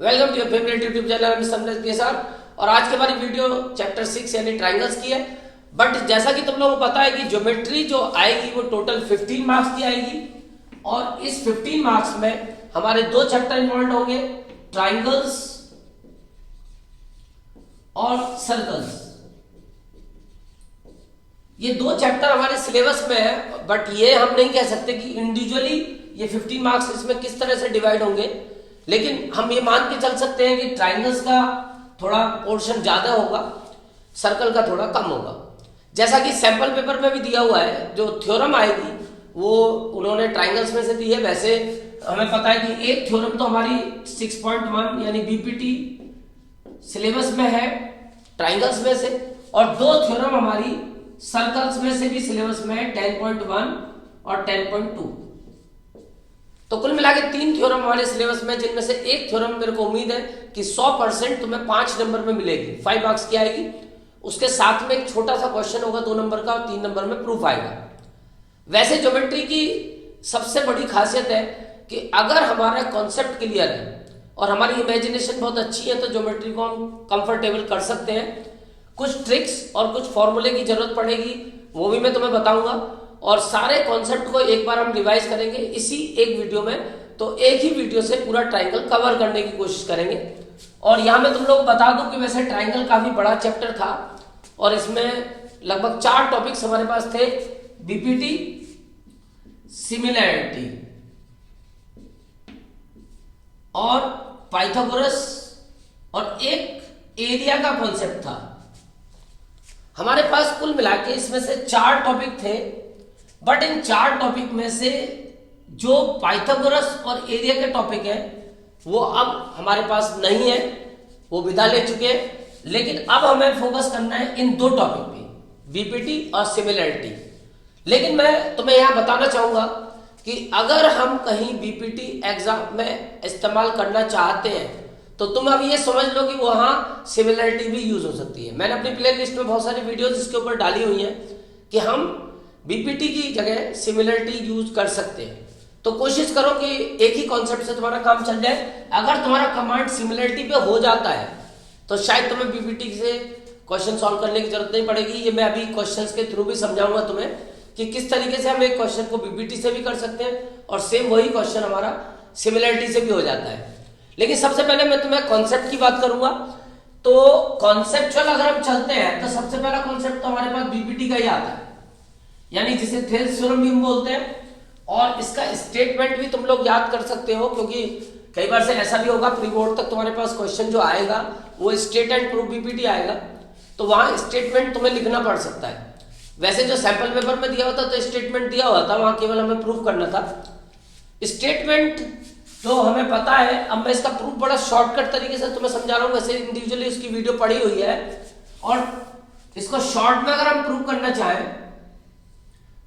Welcome to your favourite YouTube channel Samresh के साथ। और आज के हमारी वीडियो चैप्टर 6 यानी ट्राइंगल्स की है। बट जैसा कि तुम लोगों को पता है कि ज्योमेट्री जो आएगी वो टोटल 15 मार्क्स की आएगी और इस 15 मार्क्स में हमारे दो चैप्टर इन्वॉल्व होंगे, ट्राइंगल्स और सर्कल्स। ये दो चैप्टर हमारे सिलेबस में है, बट ये हम नहीं कह सकते कि इंडिविजुअली ये 15 मार्क्स इसमें किस तरह से डिवाइड होंगे, लेकिन हम ये मान के चल सकते हैं कि ट्राइंगल्स का थोड़ा पोर्शन ज्यादा होगा, सर्कल का थोड़ा कम होगा। जैसा कि सैंपल पेपर में भी दिया हुआ है, जो थ्योरम आएगी वो उन्होंने ट्राइंगल्स में से दी है। वैसे हमें पता है कि एक थ्योरम तो हमारी 6.1 यानी बीपीटी सिलेबस में है ट्राइंगल्स में से, और दो थ्योरम हमारी सर्कल्स में से भी सिलेबस में है 10.1 और 10.2। तो कुल मिला के 3 थ्योरम हमारे सिलेबस में, जिनमें से एक थ्योरम मेरे को उम्मीद है कि 100% तुम्हें 5 नंबर में मिलेगी, 5 मार्क्स की आएगी। उसके साथ में एक छोटा सा क्वेश्चन होगा 2 नंबर का और 3 नंबर में प्रूफ आएगा। वैसे ज्योमेट्री की सबसे बड़ी खासियत है कि अगर हमारा कॉन्सेप्ट क्लियर है और हमारी इमेजिनेशन बहुत अच्छी है तो ज्योमेट्री को हम कंफर्टेबल कर सकते हैं। कुछ ट्रिक्स और कुछ फॉर्मूले की जरूरत पड़ेगी, वो भी मैं तुम्हें बताऊंगा, और सारे कॉन्सेप्ट को एक बार हम रिवाइज करेंगे इसी एक वीडियो में। तो एक ही वीडियो से पूरा ट्राइंगल कवर करने की कोशिश करेंगे। और यहां मैं तुम लोग को बता दूं कि वैसे ट्राइंगल काफी बड़ा चैप्टर था और इसमें लगभग 4 टॉपिक्स हमारे पास थे, बीपीटी, सिमिलैरिटी और पाइथागोरस, और एक एरिया का कॉन्सेप्ट था। हमारे पास कुल मिला के इसमें से 4 टॉपिक थे, बट इन 4 टॉपिक में से जो पाइथागोरस और एरिया के टॉपिक है वो अब हमारे पास नहीं है, वो विदा ले चुके हैं। लेकिन अब हमें फोकस करना है इन 2 टॉपिक पे, बीपीटी और सिमिलैरिटी। लेकिन मैं तुम्हें यहां बताना चाहूंगा कि अगर हम कहीं बीपीटी एग्जाम में इस्तेमाल करना चाहते हैं तो तुम अब ये समझ लो कि वहां सिमिलैरिटी भी यूज हो सकती है। मैंने अपनी प्ले लिस्ट में बहुत सारी वीडियोस इसके ऊपर डाली हुई हैं कि हम बीपीटी की जगह सिमिलरिटी यूज कर सकते हैं। तो कोशिश करो कि एक ही कॉन्सेप्ट से तुम्हारा काम चल जाए। अगर तुम्हारा कमांड सिमिलरिटी पे हो जाता है तो शायद तुम्हें बीपीटी से क्वेश्चन सॉल्व करने की जरूरत नहीं पड़ेगी। ये मैं अभी क्वेश्चंस के थ्रू भी समझाऊंगा तुम्हें कि किस तरीके से हम एक क्वेश्चन को बीपीटी से भी कर सकते हैं और सेम वही क्वेश्चन हमारा सिमिलरिटी से भी हो जाता है। लेकिन सबसे पहले मैं तुम्हें कॉन्सेप्ट की बात करूंगा। तो कॉन्सेप्चुअल अगर हम चलते हैं तो सबसे पहला कॉन्सेप्ट तो हमारे पास बीपीटी का ही आता है, यानी जिसे थेल्स थ्योरम भी हम बोलते हैं। और इसका स्टेटमेंट भी तुम लोग याद कर सकते हो, क्योंकि कई बार से ऐसा भी होगा प्री बोर्ड तक तुम्हारे पास क्वेश्चन जो आएगा वो स्टेट एंड प्रूफ बीपीटी आएगा, तो वहां स्टेटमेंट तुम्हें लिखना पड़ सकता है। वैसे जो सैंपल पेपर में दिया होता तो स्टेटमेंट दिया हुआ था, वहां केवल हमें प्रूफ करना था। स्टेटमेंट तो हमें पता है, अब मैं इसका प्रूफ बड़ा शॉर्टकट तरीके से तुम्हें समझा रहा हूं। वैसे इंडिविजुअली उसकी वीडियो पड़ी हुई है, और इसको शॉर्ट में अगर हम प्रूफ करना चाहें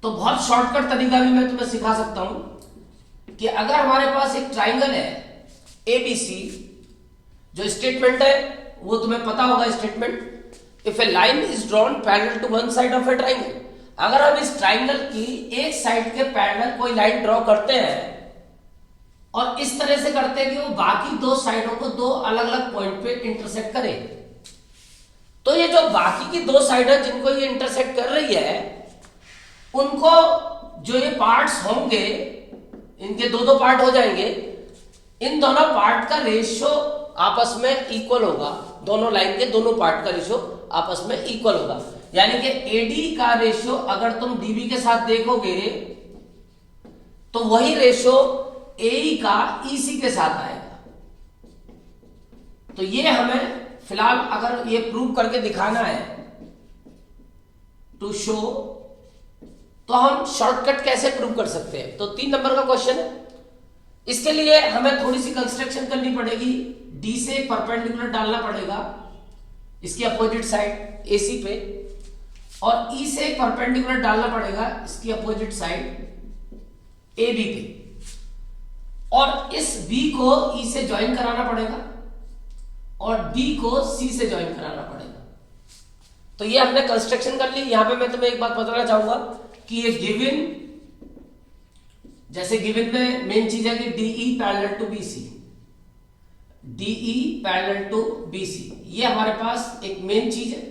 तो बहुत शॉर्टकट तरीका भी मैं तुम्हें सिखा सकता हूं कि अगर हमारे पास एक ट्राइंगल है एबीसी, जो स्टेटमेंट है वो तुम्हें पता होगा statement, if a line is drawn parallel to one side of a triangle. अगर हम इस ट्राइंगल की एक साइड के पैरेलल कोई लाइन ड्रॉ करते हैं और इस तरह से करते हैं कि वो बाकी 2 साइडों को 2 अलग अलग पॉइंट पे इंटरसेक्ट करे, तो ये जो बाकी की 2 साइड है जिनको ये इंटरसेक्ट कर रही है, उनको जो ये पार्ट्स होंगे, इनके 2-2 पार्ट हो जाएंगे। इन दोनों पार्ट का रेशियो आपस में इक्वल होगा, दोनों लाइन के दोनों पार्ट का रेशियो आपस में इक्वल होगा। यानी कि एडी का रेशियो अगर तुम डीबी के साथ देखोगे तो वही रेशियो एई का ईसी के साथ आएगा। तो ये हमें फिलहाल अगर ये प्रूव करके दिखाना है टू शो, तो हम शॉर्टकट कैसे प्रूव कर सकते हैं। तो 3 नंबर का क्वेश्चन है, इसके लिए हमें थोड़ी सी कंस्ट्रक्शन करनी पड़ेगी। डी से परपेंडिकुलर डालना पड़ेगा इसकी अपोजिट साइड एसी पे, और ई से परपेंडिकुलर डालना पड़ेगा इसकी अपोजिट साइड एबी पे, और इस बी को ई से ज्वाइन कराना पड़ेगा और डी को सी से ज्वाइन कराना पड़ेगा। तो ये हमने कंस्ट्रक्शन कर ली। यहां पे मैं तुम्हें एक बात बताना चाहूंगा कि ये गिवन, जैसे गिवन में मेन चीज है कि DE parallel to BC, DE parallel to BC, ये हमारे पास एक मेन चीज है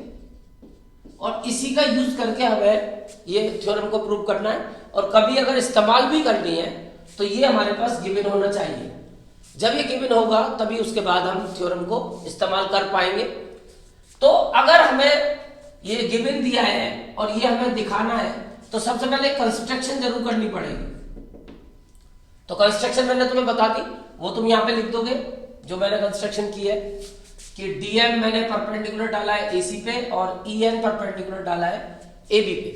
और इसी का यूज करके हमें ये थ्योरम को प्रूव करना है। और कभी अगर इस्तेमाल भी करनी है तो ये हमारे पास गिवन होना चाहिए। जब ये गिवन होगा तभी उसके बाद हम थ्योरम को इस्तेमाल कर पाएंगे। तो अगर हमें ये गिवन दिया है और ये हमें दिखाना है तो सबसे पहले कंस्ट्रक्शन जरूर करनी पड़ेगी। तो कंस्ट्रक्शन मैंने तुम्हें बता दी, वो तुम यहाँ पे लिख दोगे जो मैंने कंस्ट्रक्शन की है कि DM मैंने परपेंडिकुलर डाला है AC पे और EN परपेंडिकुलर डाला है AB पे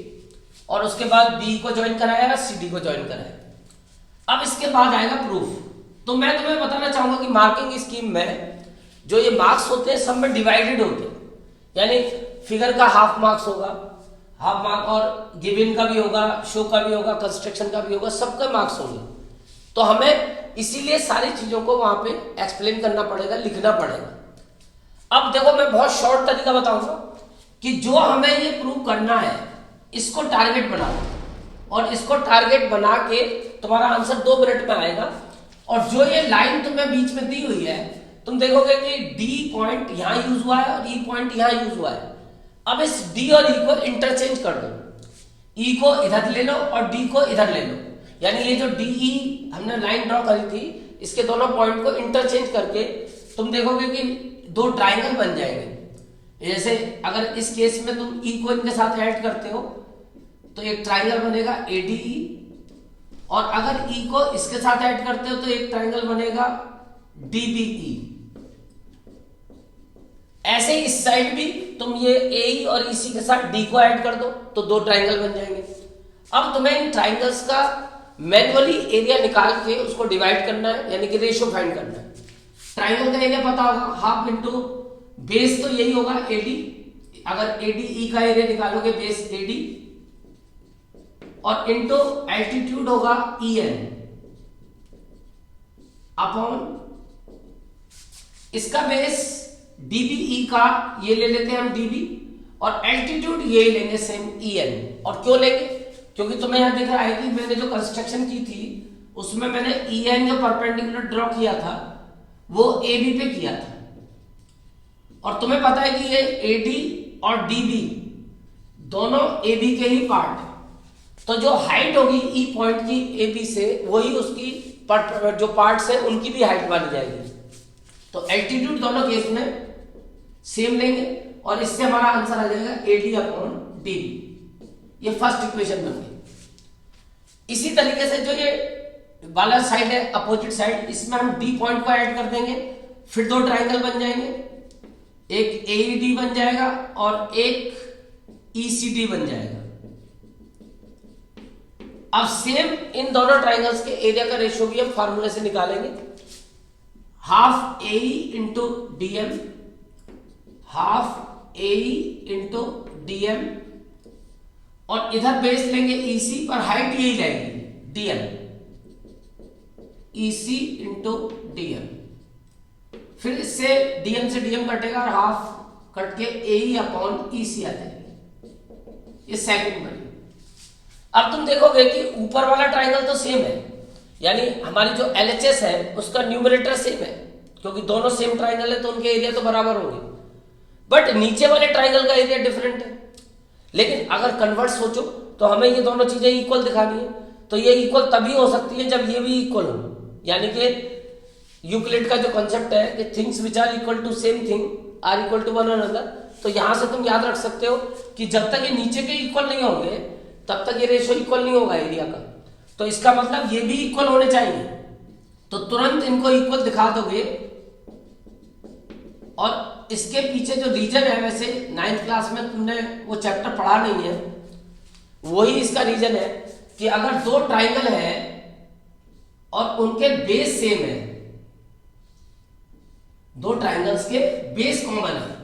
और उसके बाद B को ज्वाइन कराया, CD को ज्वाइन कराया। अब इसके बाद आएगा प्रूफ। तो मैं तुम्हें बताना चाहूंगा कि मार्किंग स्कीम में जो ये मार्क्स होते हैं सब में डिवाइडेड होते हैं, यानी फिगर का हाफ मार्क्स होगा, हाफ मार्क, और गिवन का भी होगा, शो का भी होगा, कंस्ट्रक्शन का भी होगा, सबके मार्क्स होंगे। तो हमें इसीलिए सारी चीजों को वहां पे एक्सप्लेन करना पड़ेगा, लिखना पड़ेगा। अब देखो मैं बहुत शॉर्ट तरीका बताऊंगा कि जो हमें ये प्रूव करना है इसको टारगेट बनाओ और इसको टारगेट बना के तुम्हारा आंसर 2 मिनट में आएगा। और जो ये लाइन तुम्हें बीच में दी हुई है तुम देखोगे कि D पॉइंट यहां यूज हुआ है और E पॉइंट यहां यूज हुआ है। अब इस D और E को इंटरचेंज कर दो, E को इधर ले लो और D को इधर ले लो, यानी ये जो DE हमने लाइन ड्रॉ करी थी इसके दोनों पॉइंट को इंटरचेंज करके तुम देखोगे कि 2 ट्राइंगल बन जाएंगे। जैसे अगर इस केस में तुम E को इनके साथ ऐड करते हो तो एक ट्राइंगल बनेगा ADE, और अगर E को इसके साथ ऐड करते हो तो एक ट्राइंगल बनेगा DBE। ऐसे ही इस साइड भी तुम ये AE और EC के साथ D को ऐड कर दो तो 2 ट्राइंगल बन जाएंगे। अब तुम्हें इन ट्राइंगल्स का मैन्युअली एरिया निकाल के उसको डिवाइड करना है, यानी कि रेशियो फाइंड करना है। ट्राइंगल का एरिया पता होगा, हाफ इंटू बेस तो यही होगा AD, अगर ADE का एरिया निकालोगे बेस AD, और इंटू एल्टीट्यूड होगा EN अपॉन इसका बेस DBE का ये ले लेते हैं हम DB, और एल्टीट्यूड ये लेंगे सेम EN। और क्यों लेंगे? क्योंकि तुम्हें यहां दिख रहा है कि मैंने जो कंस्ट्रक्शन की थी उसमें मैंने EN जो परपेंडिकुलर ड्रॉ किया था वो AB पे किया था, और तुम्हें पता है कि ये AD और DB दोनों AB के ही पार्ट है। तो जो हाइट होगी E पॉइंट की AB से वही उसकी जो पार्ट्स है उनकी भी हाइट मानी जाएगी। तो एल्टीट्यूड दोनों केस में सेम लेंगे और इससे हमारा आंसर आ जाएगा AD अपॉन DB। ये फर्स्ट इक्वेशन बन गई। इसी तरीके से जो ये वाला साइड है अपोजिट साइड, इसमें हम D पॉइंट को ऐड कर देंगे, फिर 2 ट्राइंगल बन जाएंगे, एक AED बन जाएगा और एक ECD बन जाएगा। अब सेम इन दोनों ट्राइंगल्स के एरिया का रेशियो भी हम फार्मूले से निकालेंगे, half AE into DM, half AE into DM, और इधर बेस लेंगे EC पर हाइट यही रहेगी DM, EC इंटू DM। फिर इससे DM से DM कटेगा और हाफ कट के AE अपॉन EC आ जाएगी। ये सेकंड बनी। अब तुम देखोगे कि ऊपर वाला ट्राइंगल तो सेम है, यानी हमारी जो LHS है उसका न्यूमरेटर सेम है, क्योंकि दोनों सेम ट्राइंगल है तो उनके एरिया तो बराबर होंगे। बट नीचे वाले ट्राइंगल का एरिया डिफरेंट है। लेकिन अगर कन्वर्ट सोचो तो हमें ये दोनों चीजें इक्वल दिखानी है, तो ये इक्वल तभी हो सकती है जब ये भी इक्वल हो, यानी कि यूक्लिड का जो कॉन्सेप्ट है कि things which are equal to same thing are equal to one another. तो यहां से तुम याद रख सकते हो कि जब तक ये नीचे के इक्वल नहीं होंगे तब तक ये रेशियो इक्वल नहीं होगा एरिया का। तो इसका मतलब ये भी इक्वल होने चाहिए, तो तुरंत इनको इक्वल दिखा दोगे। और इसके पीछे जो रीजन है, वैसे 9th क्लास में तुमने वो चैप्टर पढ़ा नहीं है, वही इसका रीजन है कि अगर 2 ट्राइंगल है और उनके बेस सेम है, 2 ट्राइंगल्स के बेस कॉमन है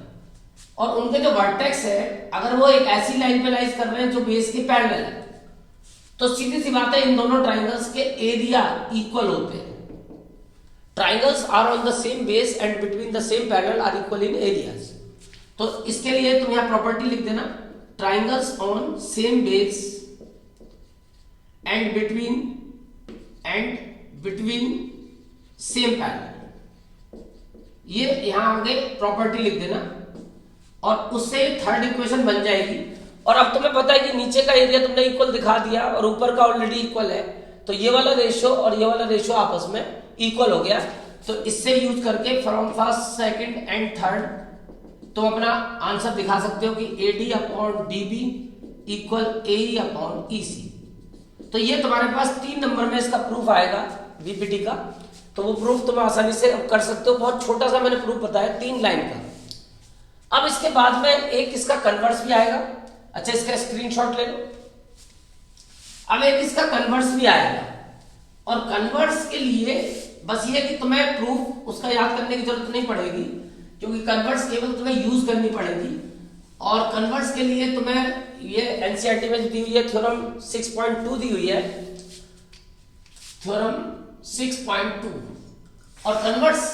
और उनके जो वर्टेक्स है अगर वो एक ऐसी लाइन पे लाइज कर रहे हैं जो बेस के पैरेलल है, तो सीधी सी बात है इन दोनों ट्राइंगल्स के एरिया इक्वल होते हैं। Triangles are on the same base and between the same parallel are equal in areas. तो इसके लिए तुम यहां प्रॉपर्टी लिख देना, triangles on same base and between same parallel. ये यहाँ आगे प्रॉपर्टी लिख देना और उससे थर्ड इक्वेशन बन जाएगी। और अब तुम्हें पता है कि नीचे का एरिया तुमने इक्वल दिखा दिया और ऊपर का ऑलरेडी इक्वल है, तो ये वाला रेशियो और ये वाला रेशियो आपस में इक्वल हो गया। तो इससे यूज करके from first second and third तुम अपना आंसर दिखा सकते हो कि AD upon DB equal AE upon EC। तो ये तुम्हारे पास 3 नंबर में इसका प्रूफ आएगा BPT का। तो वो प्रूफ तुम आसानी से कर सकते हो, बहुत छोटा सा मैंने प्रूफ बताया 3 लाइन का। अब इसके बाद में एक इसका कन्वर्स भी आएगा। अच्छा, इसका स्क्रीनशॉट ले लो। अब एक इसका कन्वर्स भी आएगा और कन्वर्स के लिए बस ये कि तुम्हें प्रूफ उसका याद करने की जरूरत नहीं पड़ेगी, क्योंकि कन्वर्स केवल तुम्हें यूज करनी पड़ेगी। और कन्वर्स के लिए तुम्हें ये एनसीईआरटी में दी हुई है, थ्योरम 6.2 दी हुई है, थ्योरम 6.2। और कन्वर्स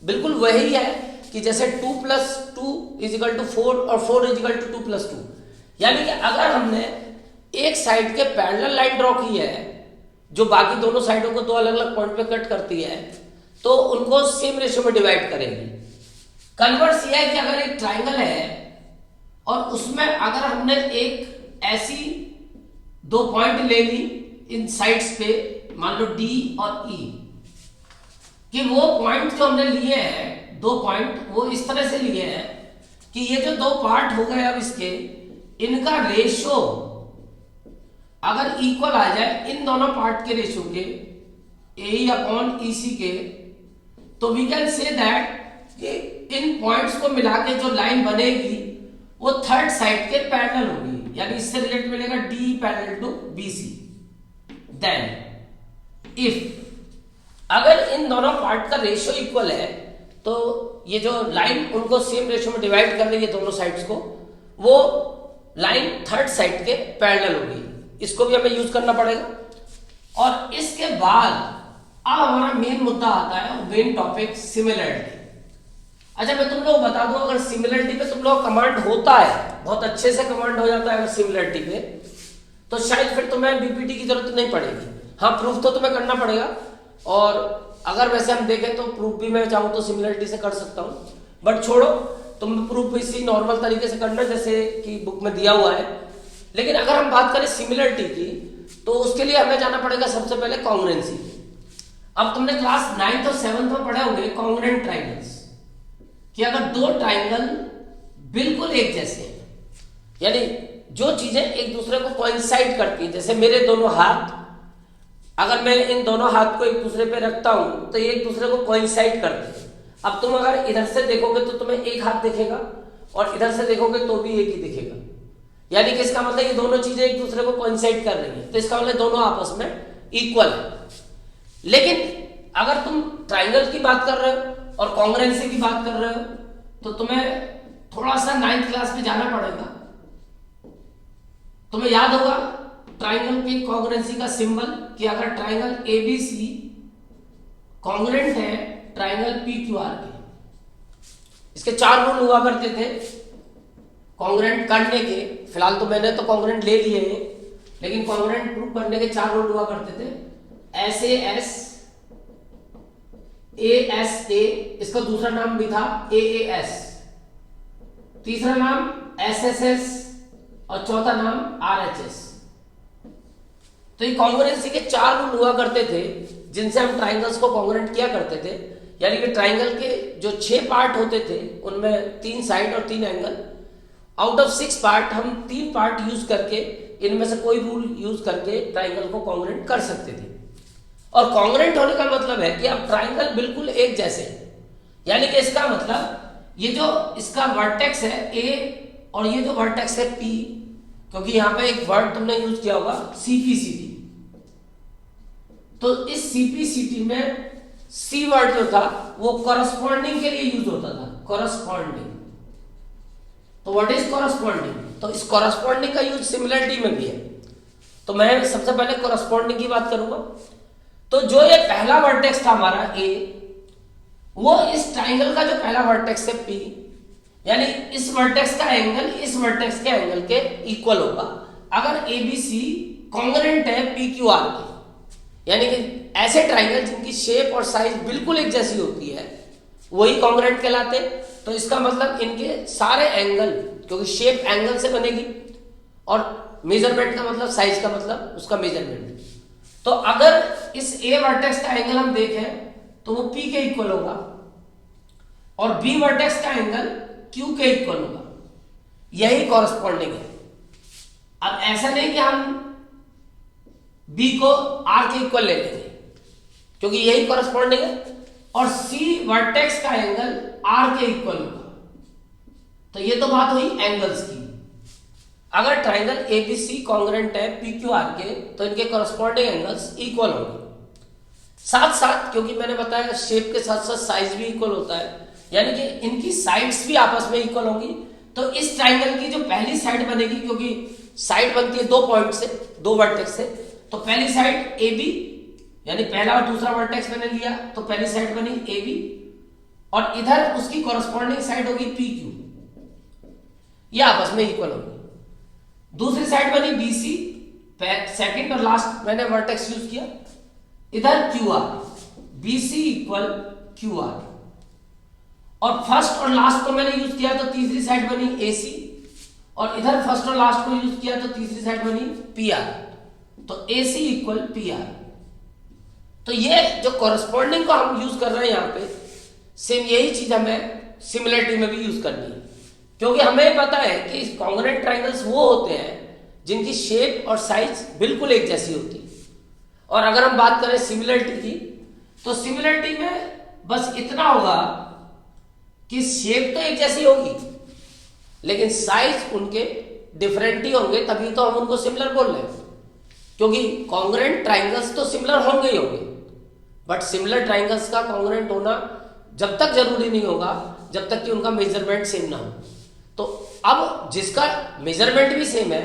बिल्कुल वही है कि जैसे 2 + 2 = 4 और 4 = 2 + 2। यानी कि अगर हमने एक साइड के पैरेलल लाइन ड्रॉ की है जो बाकी दोनों साइडों को 2 अलग-अलग पॉइंट पे कट करती है, तो उनको सेम रेशियो में डिवाइड करेंगे। कन्वर्स ये है कि अगर एक ट्राइंगल है और उसमें अगर हमने एक ऐसी 2 पॉइंट ले ली इन साइड्स पे, मान लो D और E, कि वो पॉइंट जो हमने लिए हैं 2 पॉइंट, वो इस तरह से लिए हैं कि ये जो 2 पार्ट हो गए अब इसके, इनका रेशियो अगर इक्वल आ जाए इन दोनों पार्ट के रेशियो के, AE अपॉन EC के, तो वी कैन से दैट कि इन पॉइंट्स को मिला के जो लाइन बनेगी वो थर्ड साइड के पैरेलल होगी। यानी इससे रिजल्ट मिलेगा D parallel to BC। Then if अगर इन दोनों पार्ट का रेशियो इक्वल है, तो ये जो लाइन उनको सेम रेशियो में डिवाइड कर रही है दोनों साइड्स को, वो लाइन थर्ड साइड के पैरेलल होगी। इसको भी हमें यूज करना पड़ेगा। और इसके बाद अब हमारा मेन मुद्दा आता है, मेन टॉपिक सिमिलरिटी। अच्छा, मैं तुम लोग बता दूं, अगर सिमिलरिटी पे तुम लोग कमांड होता है, बहुत अच्छे से कमांड हो जाता है अगर सिमिलरिटी पे, तो शायद फिर तुम्हें BPT की जरूरत नहीं पड़ेगी। हाँ, प्रूफ तो तुम्हें करना पड़ेगा। और अगर वैसे हम देखें तो प्रूफ भी मैं चाहूँ तो सिमिलरिटी से कर सकता हूँ, बट छोड़ो, तुम प्रूफ इसी नॉर्मल तरीके से करना जैसे कि बुक में दिया हुआ है। लेकिन अगर हम बात करें सिमिलरिटी की, तो उसके लिए हमें जाना पड़ेगा सबसे पहले कॉन्ग्रुएंसी। अब तुमने क्लास 9th और 7th में पढ़े होंगे कॉन्ग्रुएंट ट्राइंगल्स, कि अगर 2 ट्राइंगल बिल्कुल एक जैसे हैं, यानी जो चीजें एक दूसरे को कोइंसाइड करती हैं, जैसे मेरे दोनों हाथ, अगर मैं इन दोनों हाथ को एक दूसरे पे रखता हूं तो ये एक दूसरे को कोइंसाइड करते हैं। अब तुम अगर इधर से देखोगे तो तुम्हें एक हाथ दिखेगा और इधर से देखोगे तो भी एक ही दिखेगा। यानी कि इसका मतलब ये दोनों चीजें एक दूसरे को कोइंसाइड कर रही हैं, तो इसका मतलब दोनों आपस में इक्वल है। लेकिन अगर तुम ट्राइंगल की बात कर रहे हो और कॉन्ग्रुएंसी की बात कर रहे हो, तो तुम्हें थोड़ा सा 9th क्लास में जाना पड़ेगा। तुम्हें याद होगा ट्राइंगल की कॉन्ग्रुएंसी का सिंबल, कि अगर ट्राइंगल ABC कॉन्ग्रुएंट है ट्राइंगल PQR के, इसके 4 रूल हुआ करते थे कॉन्ग्रुएंट करने के। फिलहाल तो मैंने तो कॉन्ग्रुएंट ले लिए हैं, लेकिन कॉन्ग्रुएंट प्रूव करने के 4 रूल हुआ करते थे। SAS, ASA, इसका दूसरा नाम भी था AAS, तीसरा नाम SSS और चौथा नाम RHS। तो ये कॉन्ग्रुएंसी के 4 रूल हुआ करते थे जिनसे हम ट्राइंगल्स को कॉन्ग्रुएंट किया करते थे। यानी कि ट्राइंगल के जो 6 पार्ट होते थे उनमें 3 साइड और 3 एंगल, आउट ऑफ 6 पार्ट हम 3 पार्ट यूज करके, इनमें से कोई रूल यूज करके ट्राइंगल को कॉन्ग्रुएंट कर सकते थे। और कॉन्ग्रुएंट होने का मतलब है कि अब ट्राइंगल बिल्कुल एक जैसे हैं। यानी कि इसका मतलब ये जो इसका वर्टेक्स है A और ये जो वर्टेक्स है P, क्योंकि यहां पे एक वर्ड तुमने यूज किया होगा CPCT, तो इस CPCT में C वर्ड जो था वो कॉरस्पॉन्डिंग के लिए यूज होता था, कॉरस्पॉन्डिंग। तो व्हाट इज कॉरस्पॉन्डिंग? तो इस कॉरस्पॉन्डिंग का यूज सिमिलरिटी में भी है। तो मैं सबसे पहले कॉरस्पॉन्डिंग की बात करूंगा। तो जो ये पहला वर्टेक्स था हमारा A, वो इस ट्राइंगल का जो पहला वर्टेक्स है P, यानी इस वर्टेक्स का एंगल इस वर्टेक्स के एंगल के इक्वल होगा अगर ABC कॉन्ग्रुएंट है PQR के। यानी कि ऐसे ट्राइंगल जिनकी शेप और साइज बिल्कुल एक जैसी होती है, वही कॉन्ग्रुएंट कहलाते। तो इसका मतलब इनके सारे एंगल, क्योंकि शेप एंगल से बनेगी और मेजरमेंट का मतलब साइज का मतलब उसका मेजरमेंट। तो अगर इस ए वर्टेक्स का एंगल हम देखें तो वो P के इक्वल होगा और B वर्टेक्स का एंगल Q के इक्वल होगा, यही कॉरस्पॉन्डिंग है। अब ऐसा नहीं कि हम B को R के इक्वल ले लेंगे क्योंकि यही कॉरस्पॉन्डिंग है, और C वर्टेक्स का एंगल R के इक्वल होगा। तो ये तो बात हुई एंगल्स की। अगर ट्राइंगल ABC कॉन्ग्रुएंट है PQR के तो इनके कॉरस्पॉन्डिंग एंगल्स इक्वल होंगे। साथ साथ क्योंकि मैंने बताया शेप के साथ साथ साइज भी इक्वल होता है, यानी कि इनकी साइड्स भी आपस में इक्वल होंगी। तो इस ट्राइंगल की जो पहली साइड बनेगी, क्योंकि साइड बनती है 2 पॉइंट से, 2 वर्टेक्स से, तो पहली साइड AB यानी पहला और दूसरा वर्टेक्स मैंने लिया तो पहली साइड बनी AB और इधर उसकी कॉरस्पॉन्डिंग साइड होगी PQ, ये आपस में इक्वल होगी। दूसरी साइड बनी BC, सेकंड और लास्ट मैंने वर्टेक्स यूज किया, इधर QR, BC इक्वल QR, और फर्स्ट और लास्ट को मैंने यूज किया तो तीसरी साइड बनी AC, और इधर फर्स्ट और लास्ट को यूज किया तो तीसरी साइड बनी PR, तो AC इक्वल PR। तो ये जो कॉरस्पॉन्डिंग को हम यूज कर रहे हैं यहाँ पे, सेम यही चीज हमें सिमिलरिटी में भी यूज करनी है, क्योंकि हमें पता है कि कॉन्ग्रुएंट ट्राइंगल्स वो होते हैं जिनकी शेप और साइज बिल्कुल एक जैसी होती है। और अगर हम बात करें सिमिलरिटी की, तो सिमिलरिटी में बस इतना होगा कि शेप तो एक जैसी होगी लेकिन साइज उनके डिफरेंट ही होंगे, तभी तो हम उनको सिमिलर बोल रहे हैं। क्योंकि कॉन्ग्रुएंट ट्राइंगल्स तो सिमिलर होंगे ही होंगे, बट सिमिलर ट्राइंगल्स का कॉन्ग्रुएंट होना जब तक जरूरी नहीं होगा जब तक कि उनका मेजरमेंट सेम ना हो। तो अब जिसका मेजरमेंट भी सेम है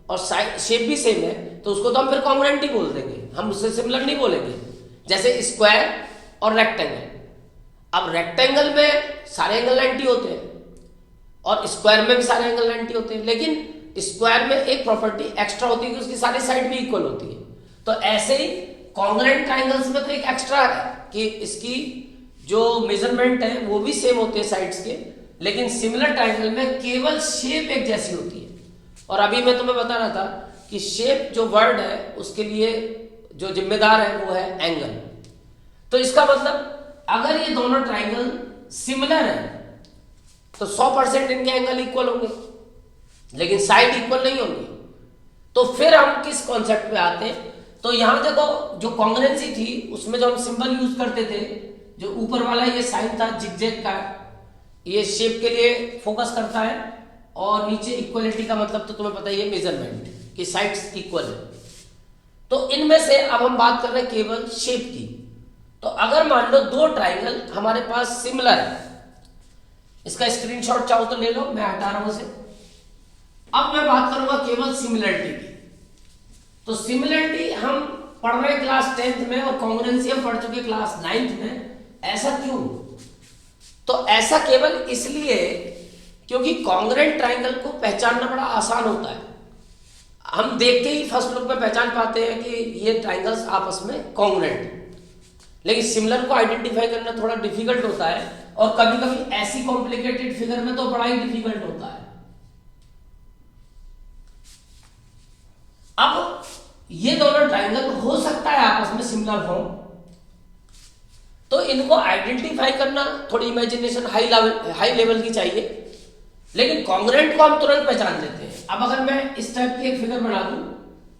और शेप भी सेम है तो उसको तो हम फिर कॉन्ग्रुएंट ही बोल देंगे, हम उससे सिमिलर नहीं बोलेंगे। जैसे स्क्वायर और रेक्टेंगल, अब रेक्टेंगल में सारे एंगल 90 होते हैं और स्क्वायर में भी सारे एंगल 90 होते हैं, लेकिन स्क्वायर में एक प्रॉपर्टी एक्स्ट्रा होती है कि उसकी सारी साइड भी इक्वल होती है। तो ऐसे ही कॉन्ग्रुएंट ट्राइंगल्स में तो एक एक्स्ट्रा है कि इसकी जो मेजरमेंट है वो भी सेम होते हैं साइड्स के, लेकिन सिमिलर ट्राइंगल में केवल शेप एक जैसी होती है। और अभी मैं तुम्हें बता रहा था कि शेप जो वर्ड है उसके लिए जो जिम्मेदार है वो है एंगल। तो इसका मतलब अगर ये दोनों ट्राइंगल सिमिलर है तो 100% इनके एंगल इक्वल होंगे, लेकिन साइड इक्वल नहीं होंगी। तो फिर हम किस कॉन्सेप्ट पे आते हैं, तो यहां देखो जो कॉन्ग्रुएंसी थी उसमें जो हम सिंबल यूज करते थे, जो ऊपर वाला ये साइन था जिगजैग का, ये शेप के लिए फोकस करता है, और नीचे इक्वलिटी का मतलब तो तुम्हें पता ही है मेजरमेंट कि साइड्स इक्वल है। तो इनमें से अब हम बात कर रहे हैं केवल शेप की। तो अगर मान लो 2 ट्राइंगल हमारे पास सिमिलर है, इसका स्क्रीनशॉट चाहो तो ले लो, मैं हटा रहा हूं उसे। अब मैं बात करूंगा केवल सिमिलरिटी की। तो सिमिलरिटी हम पढ़ रहे क्लास 10th में और कॉन्ग्रुएंसी हम पढ़ चुके क्लास 9th में। ऐसा क्यों? तो ऐसा केवल इसलिए क्योंकि कॉन्ग्रुएंट ट्राइंगल को पहचानना बड़ा आसान होता है। हम देख के ही फर्स्ट लुक में पहचान पाते हैं कि ये ट्राइंगल्स आपस में कॉन्ग्रुएंट, लेकिन सिमिलर को आइडेंटिफाई करना थोड़ा डिफिकल्ट होता है, और कभी कभी ऐसी कॉम्प्लिकेटेड फिगर में तो बड़ा ही डिफिकल्ट होता है। अब ये दोनों ट्राइंगल हो सकता है आपस में सिमिलर हो, तो इनको आइडेंटिफाई करना थोड़ी इमेजिनेशन हाई लेवल की चाहिए, लेकिन कॉन्ग्रुएंट को हम तुरंत पहचान लेते हैं। अब अगर मैं इस टाइप की एक फिगर बना दूं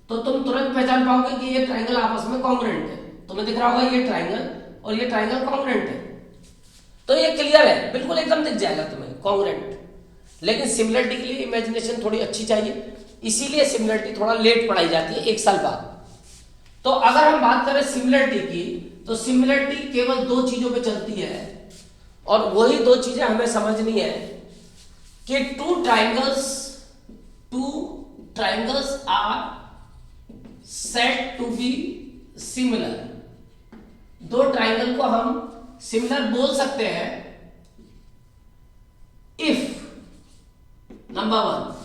तो तुम तुरंत पहचान पाओगे कि ये ट्राइंगल आपस में कॉन्ग्रुएंट है। तुम्हें दिख रहा होगा ये ट्राइंगल और ये ट्राइंगल कॉन्ग्रुएंट है, तो ये क्लियर है, बिल्कुल एकदम दिख जाएगा तुम्हें कॉन्ग्रुएंट। लेकिन सिमिलरिटी के लिए इमेजिनेशन थोड़ी अच्छी चाहिए, इसीलिए सिमिलरिटी थोड़ा लेट पढ़ाई जाती है, 1 साल बाद। तो अगर हम बात करें सिमिलरिटी की, तो सिमिलरिटी केवल 2 चीजों पे चलती है, और वही 2 चीजें हमें समझनी है कि two triangles are said to be similar. 2 triangle को हम सिमिलर बोल सकते हैं if number 1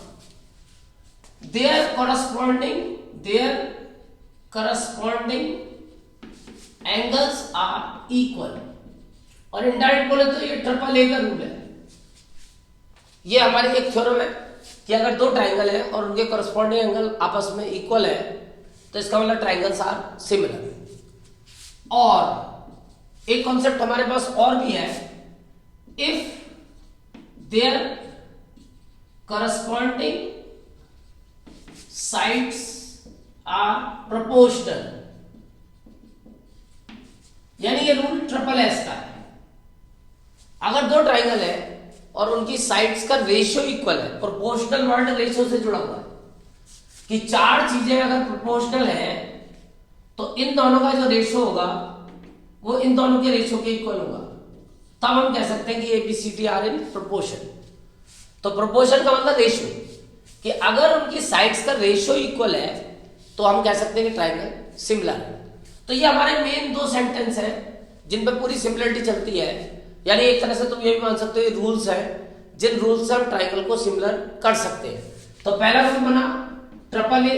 their corresponding angles are equal। और इनडायरेक्ट बोले तो ये ट्रिपल ए का रूल है। ये हमारी एक थ्योरम है कि अगर दो ट्राइंगल है और उनके करस्पॉन्डिंग एंगल आपस में इक्वल है तो इसका मतलब ट्राइंगल्स आर सिमिलर। और एक कॉन्सेप्ट हमारे पास और भी है, if their corresponding sides are proportional, यानी ये रूल ट्रिपल एस का है। अगर दो ट्राइंगल है और उनकी साइड्स का रेशियो इक्वल है, प्रोपोर्शनल वर्ड रेशियो से जुड़ा हुआ है कि चार चीजें अगर प्रोपोर्शनल है तो इन दोनों का जो रेशियो होगा वो इन दोनों के रेशियो के इक्वल होगा, तब हम कह सकते हैं कि ABCD आर इन प्रोपोर्शन। तो प्रोपोर्शन का मतलब रेशियो, कि अगर उनकी साइड्स का रेशियो इक्वल है तो हम कह सकते हैं कि ट्राइंगल सिमिलर है। तो ये हमारे मेन दो सेंटेंस हैं जिन पर पूरी सिमिलरिटी चलती है, यानी एक तरह से तुम ये भी मान सकते हो ये रूल्स हैं जिन रूल्स से हम ट्राइंगल को सिमिलर कर सकते हैं। तो पहला रूल बना ट्रिपल ए,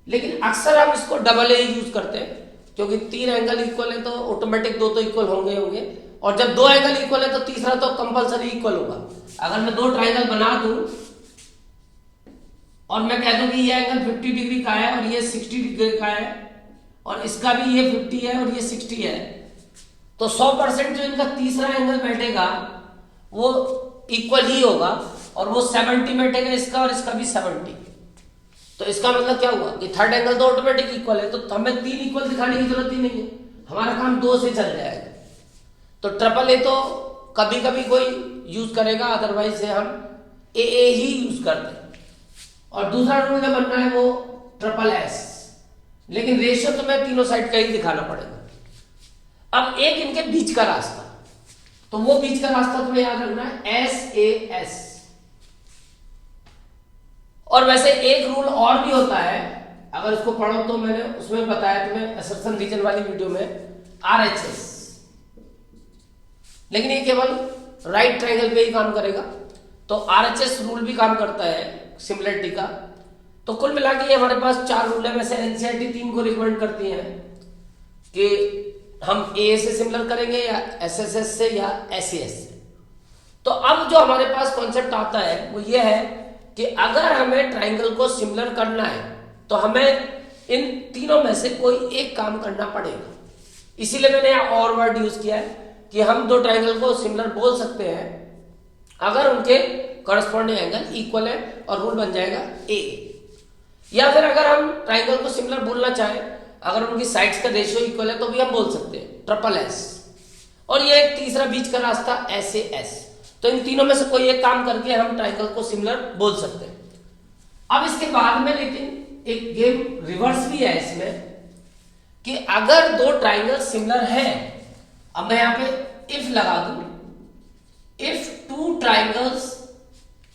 लेकिन अक्सर हम इसको डबल ए यूज करते हैं क्योंकि तीन एंगल इक्वल है तो ऑटोमेटिक दो तो इक्वल होंगे, और जब दो एंगल इक्वल है तो तीसरा तो कंपलसरी इक्वल होगा। अगर मैं दो ट्राइंगल बना दूं और मैं कह दूं कि ये एंगल 50 डिग्री का है और ये 60 डिग्री का है और इसका भी ये 50 है और ये 60 है, तो 100% जो इनका तीसरा एंगल बैठेगा वो इक्वल ही होगा, और वो 70 बैठेगा इसका और इसका भी 70। तो इसका मतलब क्या हुआ कि थर्ड एंगल तो ऑटोमेटिक इक्वल है, तो हमें तीन इक्वल दिखाने की जरूरत ही नहीं है, हमारा काम दो से चल जाएगा। तो ट्रिपल ए तो कभी कभी कोई यूज करेगा, अदरवाइज से हम ए ही यूज करते हैं। और दूसरा रूल जो बनना है वो ट्रिपल एस, लेकिन रेशियो तो मैं तीनों साइड का ही दिखाना पड़ेगा। अब एक इनके बीच का रास्ता, तो वो बीच का रास्ता तुम्हें याद रखना है SAS। और वैसे एक रूल और भी होता है, अगर इसको पढ़ो तो मैंने उसमें बताया तुम्हें असर्शन रीजन वाली वीडियो में RHS, लेकिन ये केवल राइट ट्राइंगल पे ही काम करेगा। तो RHS रूल भी काम करता है सिमिलरिटी का। तो कुल मिला के हमारे पास चार रूल है। वैसे NCERT तीन को रिकमेंड करती है कि हम AA से सिमिलर करेंगे या SSS से या SAS से। तो अब जो हमारे पास कॉन्सेप्ट आता है वो ये है कि अगर हमें ट्राइंगल को सिमिलर करना है तो हमें इन तीनों में से कोई एक काम करना पड़ेगा। इसीलिए मैंने यहाँ और वर्ड यूज किया है कि हम दो ट्राइंगल को सिमिलर बोल सकते हैं अगर उनके करस्पॉन्डिंग एंगल इक्वल है, और रूल बन जाएगा AA। या फिर अगर हम ट्राइंगल को सिमिलर बोलना चाहें, अगर उनकी साइड्स का रेशियो इक्वल है तो भी हम बोल सकते हैं ट्रिपल एस। और ये एक तीसरा बीच का रास्ता SAS। तो इन तीनों में से कोई एक काम करके हम ट्राइंगल को सिमिलर बोल सकते हैं। अब इसके बाद में लेकिन एक गेम रिवर्स भी है इसमें कि अगर दो ट्राइंगल सिमिलर है, अब मैं यहां पे इफ लगा दूं, if two triangles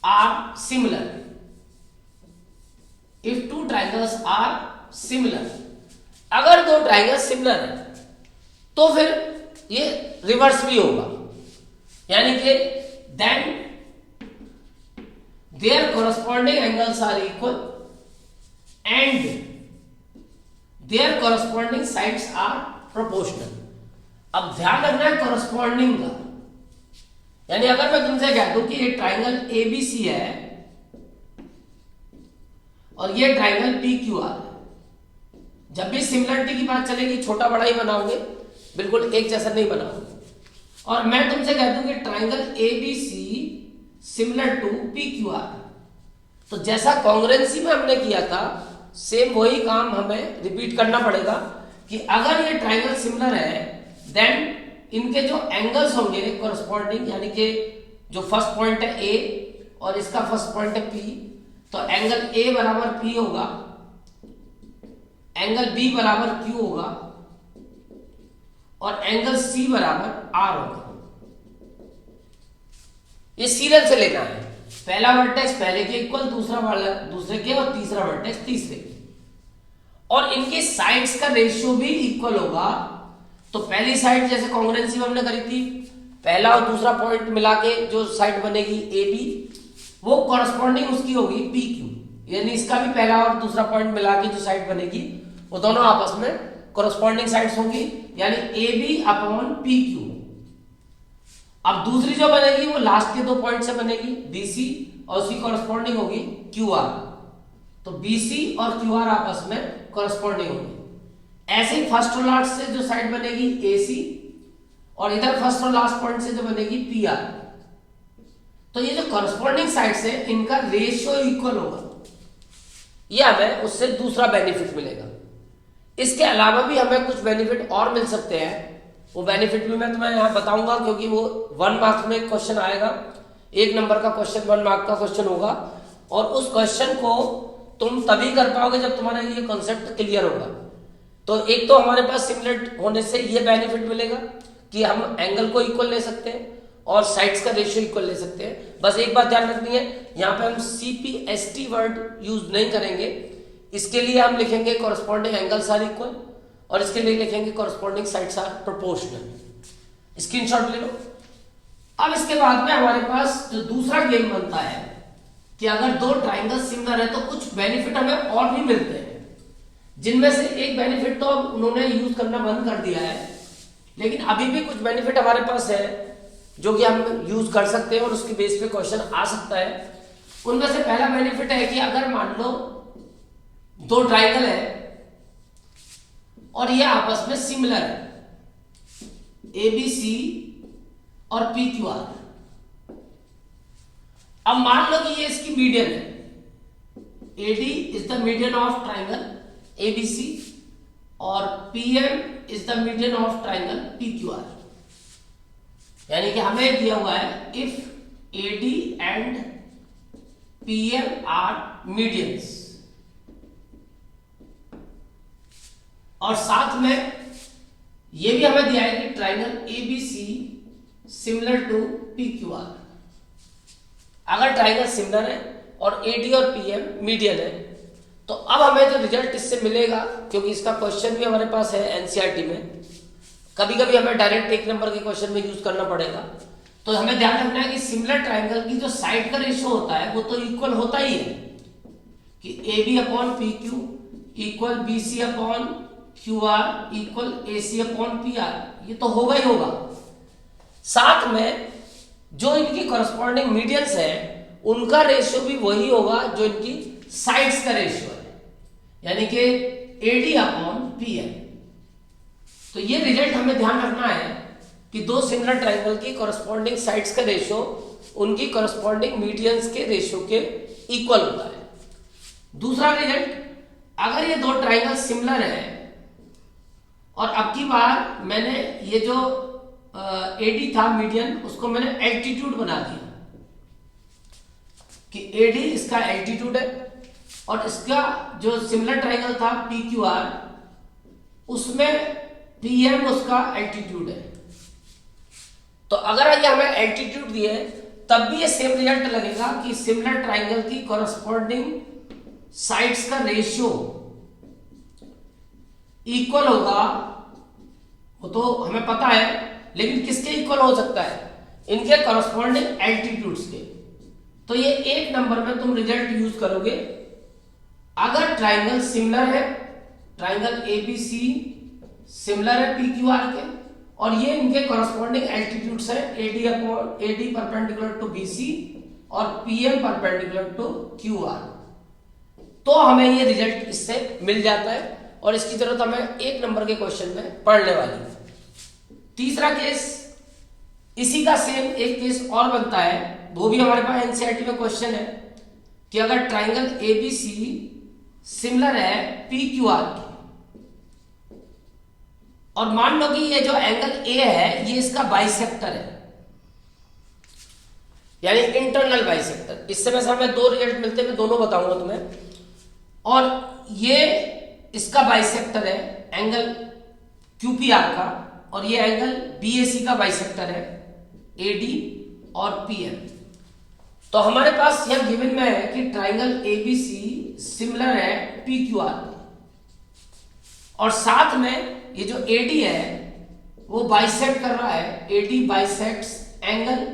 are similar, if two triangles are similar, अगर दो ट्राइंगल सिमिलर है तो फिर ये रिवर्स भी होगा, यानी कि then their corresponding angles are equal and their corresponding sides are proportional. अब ध्यान रखना है कॉरस्पॉन्डिंग का, यानी अगर मैं तुमसे कह दूं कि ये ट्राइंगल ABC है और ये ट्राइंगल PQR है, जब भी सिमिलरिटी की बात चलेगी छोटा बड़ा ही बनाओगे, बिल्कुल एक जैसा नहीं बनाओगे। और मैं तुमसे कह दूं कि triangle ABC similar to PQR, तो जैसा कॉन्ग्रुएंसी में हमने किया था सेम वही काम हमें रिपीट करना पड़ेगा कि अगर ये ट्राइंगल सिमिलर है देन इनके जो एंगल्स होंगे कॉरस्पॉन्डिंग, यानी कि जो फर्स्ट पॉइंट है A और इसका फर्स्ट पॉइंट है P, तो एंगल A बराबर P होगा, एंगल B बराबर Q होगा और एंगल C बराबर R होगा। ये सीरियल से लेना है, पहला वर्टेक्स पहले के इक्वल, दूसरा वाला दूसरे के और तीसरा वर्टेक्स तीसरे के, और इनके साइड्स का रेशियो भी इक्वल होगा। तो पहली साइड जैसे कॉन्ग्रुएंसी में हमने करी थी, पहला और दूसरा पॉइंट मिला के जो साइड बनेगी AB वो कॉरस्पॉन्डिंग उसकी होगी PQ, यानी इसका भी पहला और दूसरा पॉइंट मिला के जो साइड बनेगी वो दोनों आपस में कॉरस्पॉन्डिंग साइड्स होंगी, यानी AB अपॉन PQ। अब दूसरी जो बनेगी वो लास्ट के 2 पॉइंट से बनेगी, BC और उसकी कॉरस्पॉन्डिंग होगी QR। तो BC और QR आपस में कॉरस्पॉन्डिंग होगी। ऐसे ही फर्स्ट और लास्ट से जो साइड बनेगी AC, और इधर फर्स्ट और लास्ट पॉइंट से जो बनेगी PR। तो ये जो कॉरस्पॉन्डिंग साइड से इनका रेशियो इक्वल होगा, ये हमें उससे दूसरा बेनिफिट मिलेगा। इसके अलावा भी हमें कुछ बेनिफिट और मिल सकते हैं, वो बेनिफिट भी मैं तुम्हें यहाँ बताऊंगा, क्योंकि वो 1 मार्क्स में क्वेश्चन आएगा, 1 नंबर का क्वेश्चन 1 मार्क का क्वेश्चन होगा, और उस क्वेश्चन को तुम तभी कर पाओगे जब तुम्हारा ये कॉन्सेप्ट क्लियर होगा। तो एक तो हमारे पास सिमिलर होने से ये बेनिफिट मिलेगा कि हम एंगल को इक्वल ले सकते हैं और साइड्स का रेशियो इक्वल ले सकते हैं। बस एक बात ध्यान रखनी है, यहाँ पे हम CPST वर्ड यूज नहीं करेंगे। इसके लिए हम लिखेंगे कॉरस्पॉन्डिंग एंगल्स आर इक्वल, और इसके लिए लिखेंगे corresponding sides are proportional. Screenshot ले लो। अब इसके बाद में हमारे पास जो दूसरा गेम बनता है कि अगर 2 ट्राइंगल सिमिलर है तो कुछ बेनिफिट हमें और भी मिलते हैं, जिनमें से एक बेनिफिट तो अब उन्होंने यूज करना बंद कर दिया है, लेकिन अभी भी कुछ बेनिफिट हमारे पास है जो कि हम यूज कर सकते हैं और उसके बेस पे क्वेश्चन आ सकता है। उनमें से पहला बेनिफिट है कि अगर मान लो 2 ट्राइंगल है और ये आपस में सिमिलर है, ABC और PQR। अब मान लो कि ये इसकी मीडियन है, AD is the median of triangle ABC और PM is the median of triangle PQR। यानी कि हमें दिया हुआ है if AD and PM are medians, और साथ में ये भी हमें दिया है कि triangle ABC similar to PQR। अगर ट्राइंगल सिमिलर है और AD और PM मीडियन है, तो अब हमें जो रिजल्ट इससे मिलेगा, क्योंकि इसका क्वेश्चन भी हमारे पास है NCERT में, कभी कभी हमें डायरेक्ट 1 नंबर के क्वेश्चन में यूज करना पड़ेगा, तो हमें ध्यान रखना है कि सिमिलर ट्राइंगल की जो साइड का रेशियो होता है वो तो इक्वल होता ही है कि AB upon PQ equal BC upon QR equal AC upon PR, ये तो होगा ही होगा। साथ में जो इनकी कॉरस्पॉन्डिंग मीडियंस है उनका रेशियो भी वही होगा जो इनकी साइड्स का रेशियो है, यानी कि AD अपॉन PM। तो ये रिजल्ट हमें ध्यान रखना है कि 2 सिमिलर ट्राइंगल की कॉरस्पॉन्डिंग साइड्स का रेशियो उनकी कॉरस्पॉन्डिंग मीडियंस के रेशियो के इक्वल होता है। दूसरा रिजल्ट, अगर ये 2 ट्राइंगल सिमिलर है और अब की बार मैंने ये जो AD था मीडियन, उसको मैंने एल्टीट्यूड बना दिया कि AD इसका एल्टीट्यूड है और इसका जो सिमिलर ट्राइंगल था PQR, उसमें PM उसका एल्टीट्यूड है। तो अगर ये हमें एल्टीट्यूड दिए तब भी ये सेम रिजल्ट लगेगा कि सिमिलर ट्राइंगल की कॉरस्पॉन्डिंग साइड्स का रेशियो इक्वल होगा, वो तो हमें पता है, लेकिन किसके इक्वल हो सकता है? इनके कॉरस्पॉन्डिंग एल्टीट्यूड्स के। तो ये 1 नंबर में तुम रिजल्ट यूज करोगे अगर ट्राइंगल सिमिलर है, ट्राइंगल ABC सिमिलर है PQR के, और ये इनके कॉरस्पॉन्डिंग एल्टीट्यूड्स है AD परपेंडिकुलर टू BC और PM परपेंडिकुलर टू QR, तो हमें ये रिजल्ट इससे मिल जाता है और इसकी जरूरत हमें 1 नंबर के क्वेश्चन में पढ़ने वाली है। तीसरा केस, इसी का सेम एक केस और बनता है, वो भी हमारे पास NCERT में क्वेश्चन है कि अगर ट्राइंगल ABC सिमिलर है PQR के, और मान लो कि ये जो एंगल A है ये इसका बाइसेक्टर है, यानी इंटरनल बाइसेक्टर। इससे में से हमें 2 रिजल्ट मिलते हैं, मैं दोनों बताऊंगा तुम्हें। और ये इसका बाइसेक्टर है एंगल QPR का, और ये एंगल BAC का बाइसेक्टर है AD और PM। तो हमारे पास यह गिवन में है कि ट्राइंगल ABC सिमिलर है PQR में, और साथ में ये जो AD है वो बाइसेक्ट कर रहा है, AD बाइसेक्ट्स एंगल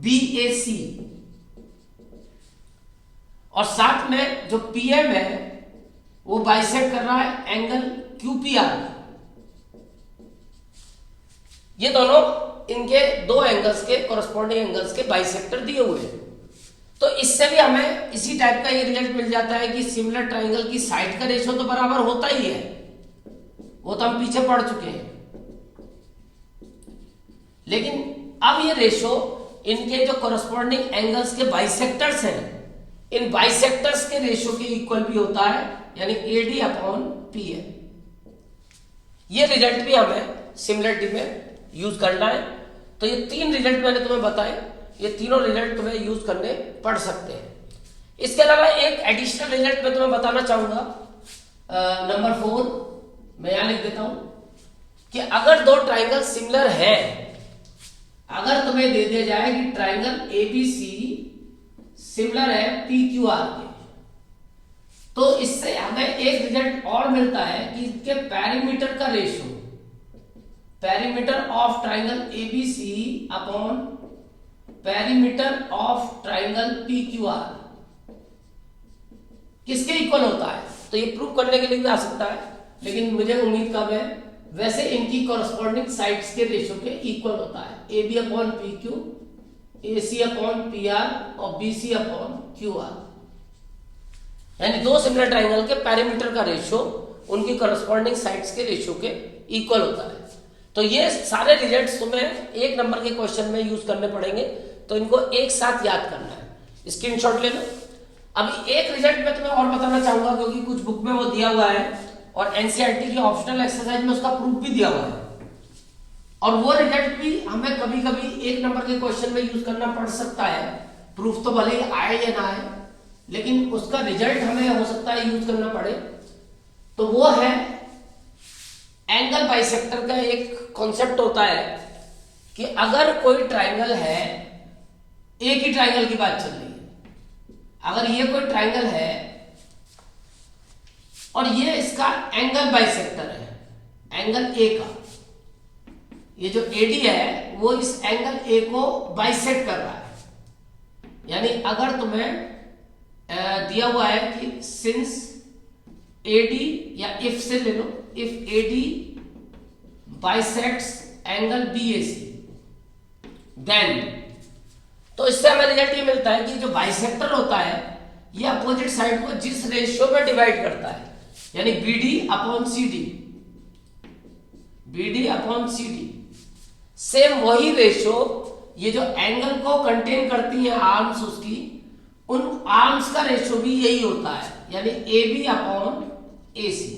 BAC, और साथ में जो PM है वो बाइसेक्ट कर रहा है एंगल QPR। ये दोनों इनके दो एंगल्स के कॉरस्पॉन्डिंग एंगल्स के बाइसेक्टर दिए हुए हैं। तो इससे भी हमें इसी टाइप का ये रिजल्ट मिल जाता है कि सिमिलर ट्राइंगल की साइड का रेशियो तो बराबर होता ही है, वो तो हम पीछे पढ़ चुके हैं। लेकिन अब ये रेशियो इनके जो कॉरस्पॉन्डिंग एंगल्स के बाइसेक्टर्स हैं, इन बाइसेक्टर्स के रेशियो के इक्वल भी होता है, यानी AD अपॉन PL। ये रिजल्ट भी हमें सिमिलरिटी में यूज करना है। तो ये तीन रिजल्ट मैंने तुम्हें बताए, ये तीनों रिजल्ट तुम्हें यूज करने पड़ सकते हैं। इसके अलावा एक एडिशनल रिजल्ट मैं तुम्हें बताना चाहूंगा, नंबर 4 मैं यहां लिख देता हूं कि अगर दो ट्राइंगल सिमिलर हैं, अगर तुम्हें दे दिया जाए कि ट्राइंगल ABC सिमिलर है PQR के, तो इससे हमें एक रिजल्ट और मिलता है कि इनके पैरीमीटर का ratio, perimeter of triangle ABC upon perimeter of triangle PQR किसके इक्वल होता है। तो ये प्रूव करने के लिए भी आ सकता है, लेकिन मुझे उम्मीद कब है, वैसे इनकी कॉरस्पॉन्डिंग साइड्स के रेशियो के इक्वल होता है, AB upon PQ, AC upon PR और BC अपॉन QR। यानी दो सिमिलर ट्राइंगल के पैरीमीटर का रेशियो उनकी कॉरस्पॉन्डिंग साइड्स के रेशियो के इक्वल होता है। तो ये सारे रिजल्ट्स तुम्हें एक नंबर के क्वेश्चन में यूज करने पड़ेंगे, तो इनको एक साथ याद करना है, स्क्रीनशॉट ले लो। अभी एक रिजल्ट मैं तुम्हें और बताना चाहूंगा, क्योंकि कुछ बुक में वो दिया हुआ है और NCERT की ऑप्शनल एक्सरसाइज में उसका प्रूफ भी दिया हुआ है, और वो रिजल्ट भी हमें कभी कभी एक नंबर के क्वेश्चन में यूज करना पड़ सकता है। प्रूफ तो भले ही आए या ना आए, लेकिन उसका रिजल्ट हमें हो सकता है यूज करना पड़े। तो वो है एंगल बाइसेक्टर का एक कॉन्सेप्ट होता है कि अगर कोई ट्राइंगल है, एक ही ट्राइंगल की बात चल रही है, अगर ये कोई ट्राइंगल है और ये इसका एंगल बाइसेक्टर है, एंगल A का, ये जो AD है वो इस एंगल A को बाइसेक्ट कर रहा है। यानी अगर तुम्हें दिया हुआ है कि सिंस AD, या इफ से ले लो, if AD bisects angle BAC, then, तो इससे हमें रिजल्ट ये मिलता है कि जो बाइसेक्टर होता है ये अपोजिट साइड को जिस रेशियो में डिवाइड करता है, यानी BD upon CD, BD upon CD, same वही रेशियो ये जो एंगल को कंटेन करती है आर्म्स, उसकी उन आर्म्स का रेशियो भी यही होता है, यानी AB अपॉन AC।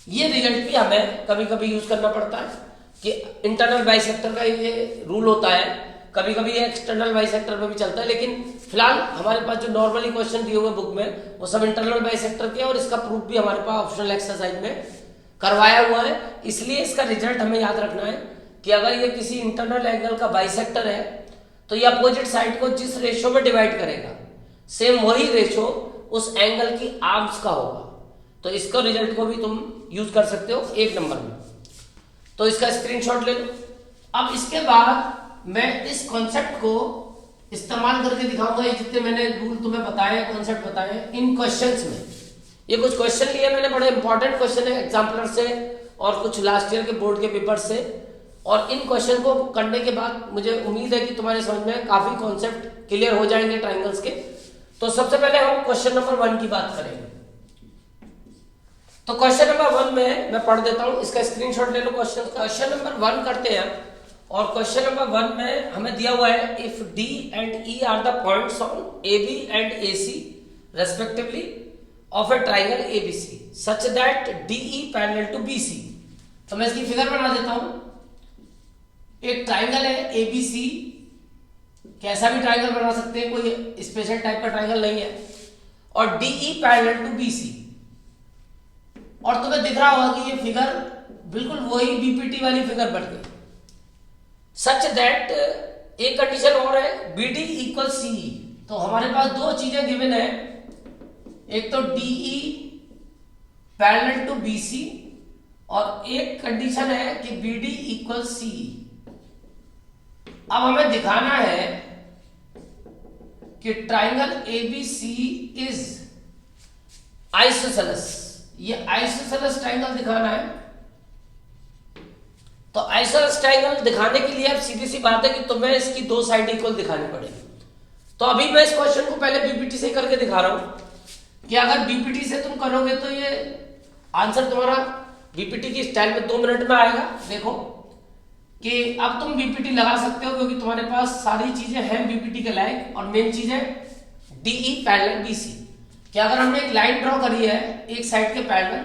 ये रिजल्ट भी हमें कभी कभी यूज करना पड़ता है कि इंटरनल बाइसेक्टर का ये रूल होता है, कभी कभी ये एक्सटर्नल बाइसेक्टर में भी चलता है, लेकिन फिलहाल हमारे पास जो नॉर्मली क्वेश्चन दिए हुए बुक में वो सब इंटरनल बाइसेक्टर के, और इसका प्रूफ भी हमारे पास ऑप्शनल एक्सरसाइज में करवाया हुआ है। इसलिए इसका रिजल्ट हमें याद रखना है कि अगर ये किसी इंटरनल एंगल का बाइसेक्टर है तो ये अपोजिट साइड को जिस रेशियो में डिवाइड करेगा, सेम वही रेशियो उस एंगल की आर्म्स का होगा। तो इसका रिजल्ट को भी तुम यूज कर सकते हो एक नंबर में, तो इसका स्क्रीनशॉट ले लो। अब इसके बाद मैं इस कॉन्सेप्ट को इस्तेमाल करके दिखाऊंगा, ये जितने मैंने रूल तुम्हें बताए, कॉन्सेप्ट बताए, इन क्वेश्चंस में। ये कुछ क्वेश्चन लिए मैंने, बड़े इंपॉर्टेंट क्वेश्चन है एग्जाम्पलर से और कुछ लास्ट ईयर के बोर्ड के पेपर से, और इन क्वेश्चन को करने के बाद मुझे उम्मीद है कि तुम्हारे समझ में काफी कॉन्सेप्ट क्लियर हो जाएंगे ट्राइंगल्स के। तो सबसे पहले हम क्वेश्चन नंबर 1 की बात करेंगे। तो क्वेश्चन नंबर 1 में मैं पढ़ देता हूं, इसका स्क्रीनशॉट ले लो। क्वेश्चन नंबर 1 करते हैं, और क्वेश्चन नंबर 1 में हमें दिया हुआ है if D and E are the points on AB and AC respectively of a triangle ABC such that DE parallel to BC। तो मैं इसकी फिगर बना देता हूं। एक ट्राइंगल है ABC, कैसा भी ट्राइंगल बना सकते हैं, कोई स्पेशल टाइप का ट्राइंगल नहीं है, और DE पैरेलल टू BC, और तुम्हें दिख रहा होगा कि ये फिगर बिल्कुल वही BPT वाली फिगर बन गई। सच दैट एक कंडीशन और है, BD इक्वल CE। तो हमारे पास दो चीजें गिवन है, एक तो DE पैरेलल टू BC, और एक कंडीशन है कि BD इक्वल CE। अब हमें दिखाना है कि ट्राइंगल ABC इज आइसोसेलेस, ये आइसोसेलेस ट्राइंगल दिखाना है। तो आइसोसेलेस ट्राइंगल दिखाने के लिए अब सीधी सी बात है कि तुम्हें इसकी दो साइड इक्वल दिखानी पड़ेगी। तो अभी मैं इस क्वेश्चन को पहले बीपीटी से करके दिखा रहा हूं कि अगर बीपीटी से तुम करोगे तो ये आंसर तुम्हारा बीपीटी की स्टाइल में 2 मिनट में आएगा। देखो कि अब तुम बीपीटी लगा सकते हो क्योंकि तुम्हारे पास सारी चीजें हैं बीपीटी के लायक। और मेन चीज है डीई पैरेलल बीसी कि अगर हमने एक लाइन ड्रॉ करी है एक साइड के पैरेलल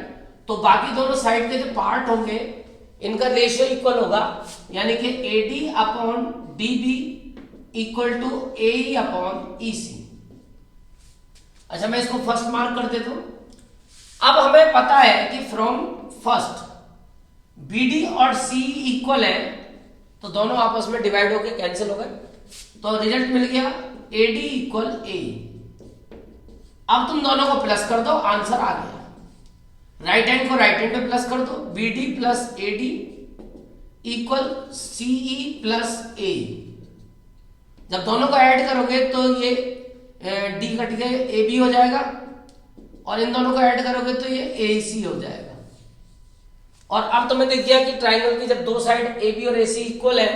तो बाकी दोनों साइड के जो पार्ट होंगे इनका रेशियो इक्वल होगा, यानी कि AD upon DB equal to AE upon EC। अच्छा मैं इसको फर्स्ट मार्क कर देता हूं। अब हमें पता है कि फ्रॉम फर्स्ट BD और CE इक्वल है तो दोनों आपस में डिवाइड होके कैंसिल हो गए, तो रिजल्ट मिल गया AD इक्वल AE। अब तुम दोनों को प्लस कर दो, आंसर आ गया। राइट हैंड को राइट हैंड पे प्लस कर दो, BD plus AD equal CE plus A। जब दोनों को ऐड करोगे तो ये D कट के AB हो जाएगा और इन दोनों को ऐड करोगे तो ये AC हो जाएगा। और अब तुम्हें दिख गया कि ट्राइंगल की जब दो साइड AB और AC इक्वल है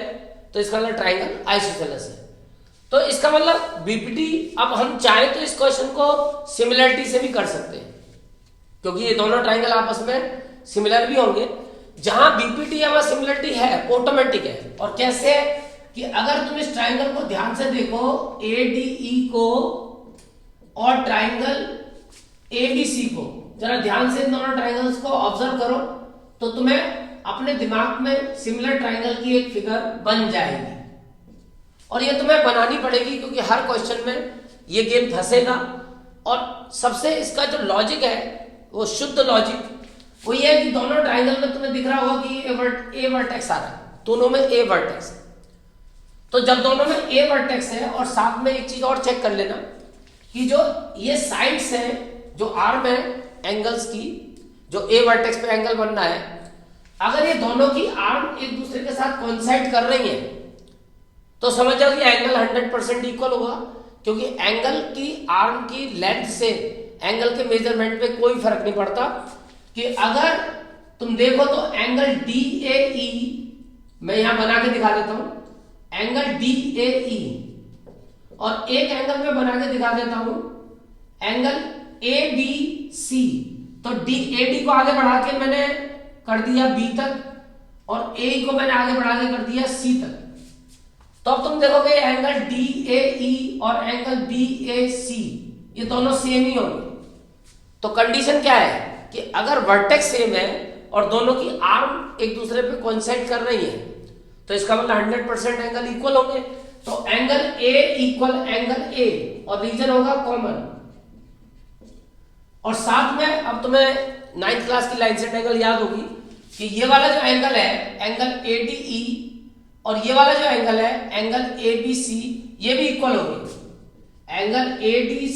तो इसका मतलब ट्राइंगल आइसोसेलेस है। तो इसका मतलब बीपीटी, अब हम चाहे तो इस क्वेश्चन को सिमिलरिटी से भी कर सकते हैं क्योंकि ये दोनों ट्राइंगल आपस में सिमिलर भी होंगे। जहां बीपीटी या सिमिलरिटी है ऑटोमेटिक है। और कैसे है कि अगर तुम इस ट्राइंगल को ध्यान से देखो ADE को और ट्राइंगल ABC को जरा ध्यान से इन दोनों ट्राइंगल्स को ऑब्जर्व करो तो तुम्हें अपने दिमाग में सिमिलर ट्राइंगल की एक फिगर बन जाएगी। और ये तुम्हें बनानी पड़ेगी क्योंकि हर क्वेश्चन में ये गेम फंसेगा। और सबसे इसका जो लॉजिक है वो शुद्ध लॉजिक वो ये है कि दोनों ट्राइंगल में तुम्हें दिख रहा होगा कि ए वर्टेक्स आ रहा है, दोनों में ए वर्टेक्स है। तो जब दोनों में ए वर्टेक्स है और साथ में एक चीज और चेक कर लेना कि जो ये साइड्स हैं जो आर्म है एंगल्स की, जो ए वर्टेक्स पे एंगल बनना है, अगर ये दोनों की आर्म एक दूसरे के साथ कोइंसाइड कर रही है तो समझ जाओ कि एंगल 100% इक्वल होगा क्योंकि एंगल की आर्म की लेंथ से एंगल के मेजरमेंट पे कोई फर्क नहीं पड़ता। कि अगर तुम देखो तो एंगल DAE मैं यहां बना के दिखा देता हूं, एंगल DAE और एक एंगल में बना के दिखा देता हूं एंगल ABC। तो AD को आगे बढ़ा के मैंने कर दिया B तक और AE को मैंने आगे बढ़ा के कर दिया C तक। तो अब तुम देखोगे एंगल DAE और एंगल BAC ये दोनों सेम ही होंगे। तो कंडीशन क्या है कि अगर वर्टेक्स सेम है और दोनों की आर्म एक दूसरे पे कोइंसाइड कर रही है तो इसका मतलब 100% एंगल इक्वल होंगे। तो angle A equal angle A और रीजन होगा कॉमन। और साथ में अब तुम्हें 9th क्लास की लाइन सेट एंगल याद होगी कि ये वाला जो एंगल है एंगल ADE और ये वाला जो एंगल है एंगल ABC ये भी इक्वल होगी। Angle ADE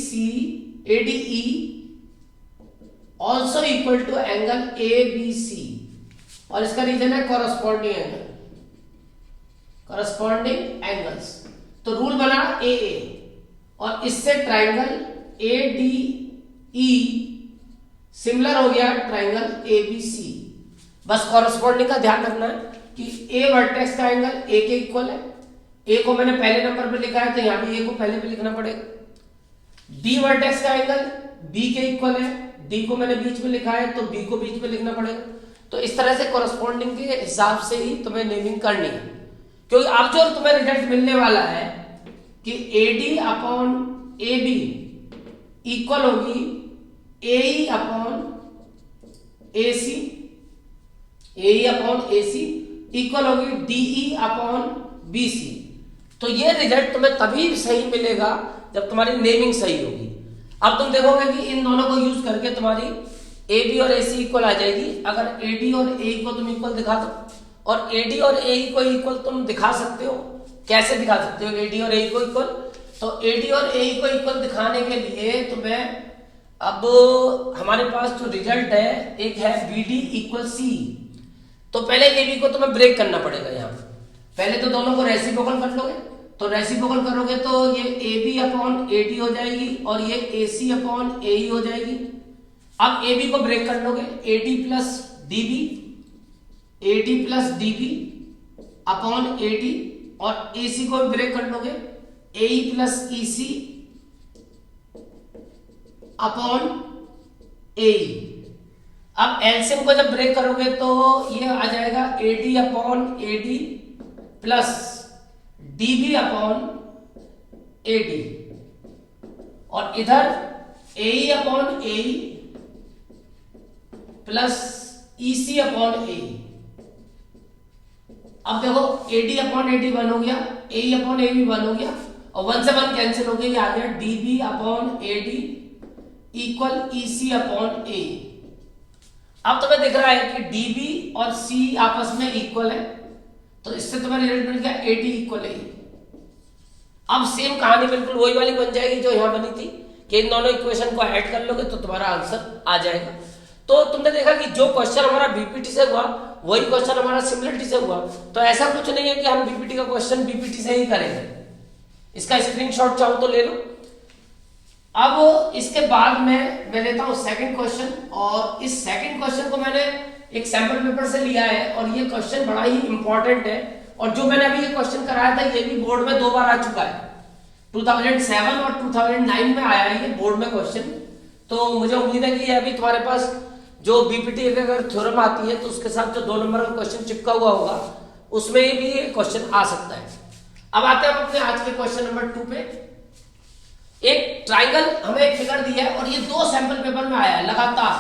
also equal to angle ABC और इसका रीजन है कॉरस्पॉन्डिंग एंगल, कॉरस्पॉन्डिंग एंगल्स। तो रूल बना AA और इससे ट्राइंगल ADE सिमिलर हो गया ट्राइंगल ABC। बस कॉरस्पॉन्डिंग का ध्यान रखना है कि A वर्टेक्स का एंगल A के इक्वल है। A को मैंने पहले नंबर पे लिखा है तो यहां भी A को पहले पे लिखना पड़ेगा। B वर्टेक्स का एंगल B के इक्वल है, D को मैंने बीच में लिखा है तो B को बीच में लिखना पड़ेगा। तो इस तरह से कॉरस्पॉन्डिंग के हिसाब से ही तुम्हें नेमिंग करनी है क्योंकि अब जो तुम्हें रिजल्ट मिलने वाला है कि AD अपॉन AB इक्वल होगी AE upon AC, AE upon AC equal होगी DE अपॉन BC। तो ये रिजल्ट तुम्हें तभी सही मिलेगा जब तुम्हारी नेमिंग सही होगी। अब तुम देखोगे कि इन दोनों को यूज करके तुम्हारी AB और AC इक्वल आ जाएगी। अगर AD और AE को तुम इक्वल दिखा दो और AD और AE को इक्वल तुम दिखा सकते हो, कैसे दिखा सकते हो AD और AE को इक्वल? तो AD और AE को इक्वल दिखाने के लिए तुम्हें अब हमारे पास जो रिजल्ट है एक है BD इक्वल C। तो पहले AB को तुम्हें ब्रेक करना पड़ेगा। यहाँ पहले तो दोनों को रेसिप्रोकल कर लोगे, तो रेसिप्रोकल करोगे तो ये AB अपॉन AD हो जाएगी और ये AC अपॉन AE हो जाएगी। अब AB को ब्रेक कर लोगे AD plus DB AD plus DB upon AD, और AC को ब्रेक कर लोगे AE plus EC upon AE। अब एलसीएम को जब ब्रेक करोगे तो ये आ जाएगा AD upon AD plus DB upon AD, और इधर AE upon AE plus EC upon AE। अब देखो AD अपॉन AD 1 हो गया, AE अपॉन AE 1 हो गया, और 1 से 1 कैंसिल हो गया, ये आ गया DB upon AD equal EC upon AE। अब तुम्हें दिख रहा है कि DB और C आपस में इक्वल है, तो इससे तुम्हें रिजल्ट मिल गया AD इक्वल AE। अब सेम कहानी बिल्कुल वही वाली बन जाएगी जो यहां बनी थी कि इन दोनों इक्वेशन को ऐड कर लोगे तो तुम्हारा आंसर आ जाएगा। तो तुमने देखा कि जो क्वेश्चन हमारा बीपीटी से हुआ वही क्वेश्चन हमारा सिमिलरिटी से हुआ, तो ऐसा कुछ नहीं है कि हम बीपीटी का क्वेश्चन बीपीटी से ही करेंगे। इसका स्क्रीनशॉट चाहो तो ले लो। अब इसके बाद मैं लेता हूं सेकंड क्वेश्चन, और इस सेकंड क्वेश्चन को मैंने एक सैंपल पेपर से लिया है, और ये क्वेश्चन बड़ा ही इंपॉर्टेंट है, और जो मैंने अभी ये क्वेश्चन कराया था ये भी बोर्ड में 2 बार आ चुका है, 2007 और 2009 में आया है ये बोर्ड में क्वेश्चन। तो मुझे उम्मीद है कि अभी तुम्हारे पास जो बीपीटी अगर थ्योरम आती है तो उसके साथ जो 2 नंबर का क्वेश्चन चिपका हुआ होगा उसमें भी ये क्वेश्चन आ सकता है। अब आते हैं हम अपने आज के क्वेश्चन नंबर 2 पे। एक ट्राइंगल हमें एक फिगर दिया है, और ये 2 सैंपल पेपर में आया है लगातार,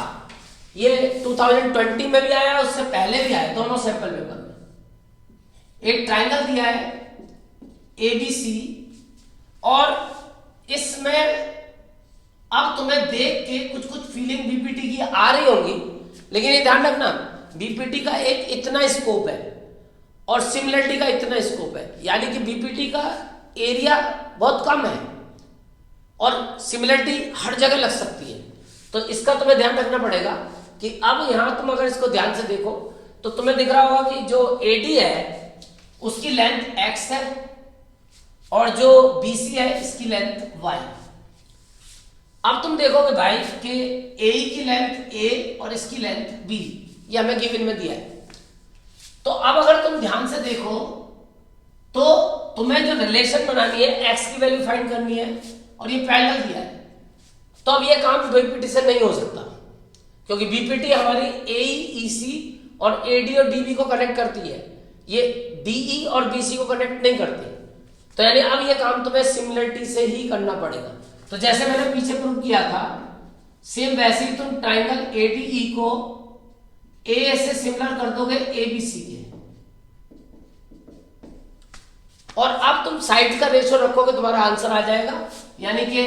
ये 2020 में भी आया, उससे पहले भी आया, दोनों सैंपल पेपर में। एक ट्राइंगल दिया है ABC, और इसमें अब तुम्हें देख के कुछ कुछ फीलिंग बीपीटी की आ रही होगी, लेकिन ये ध्यान रखना बीपीटी का एक इतना स्कोप है और सिमिलरिटी का इतना स्कोप है, यानी कि बीपीटी का एरिया बहुत कम है और सिमिलरिटी हर जगह लग सकती है। तो इसका तुम्हें ध्यान रखना पड़ेगा कि अब यहां तुम अगर इसको ध्यान से देखो तो तुम्हें दिख रहा होगा कि जो AD है उसकी लेंथ x है, और जो BC है इसकी लेंथ y। अब तुम देखोगे भाई कि AE की लेंथ A और इसकी लेंथ B, ये हमें गिवन में दिया है। तो अब अगर तुम ध्यान से देखो तो तुम्हें जो रिलेशन बनानी है x की वैल्यू फाइंड करनी है, और ये पैरेलल दिया है। तो अब ये काम बीपीटी से नहीं हो सकता, क्योंकि बीपीटी हमारी AE EC और AD और DB को कनेक्ट करती है, ये DE और BC को कनेक्ट नहीं करती। तो यानी अब ये काम तुम्हें सिमिलरिटी से ही करना पड़ेगा। तो जैसे मैंने पीछे प्रूव किया था सेम वैसे ही तुम ट्राइंगल ADE को AA से सिमिलर कर दोगे ABC के, और अब तुम साइड का रेशियो रखोगे तुम्हारा आंसर आ जाएगा, यानी कि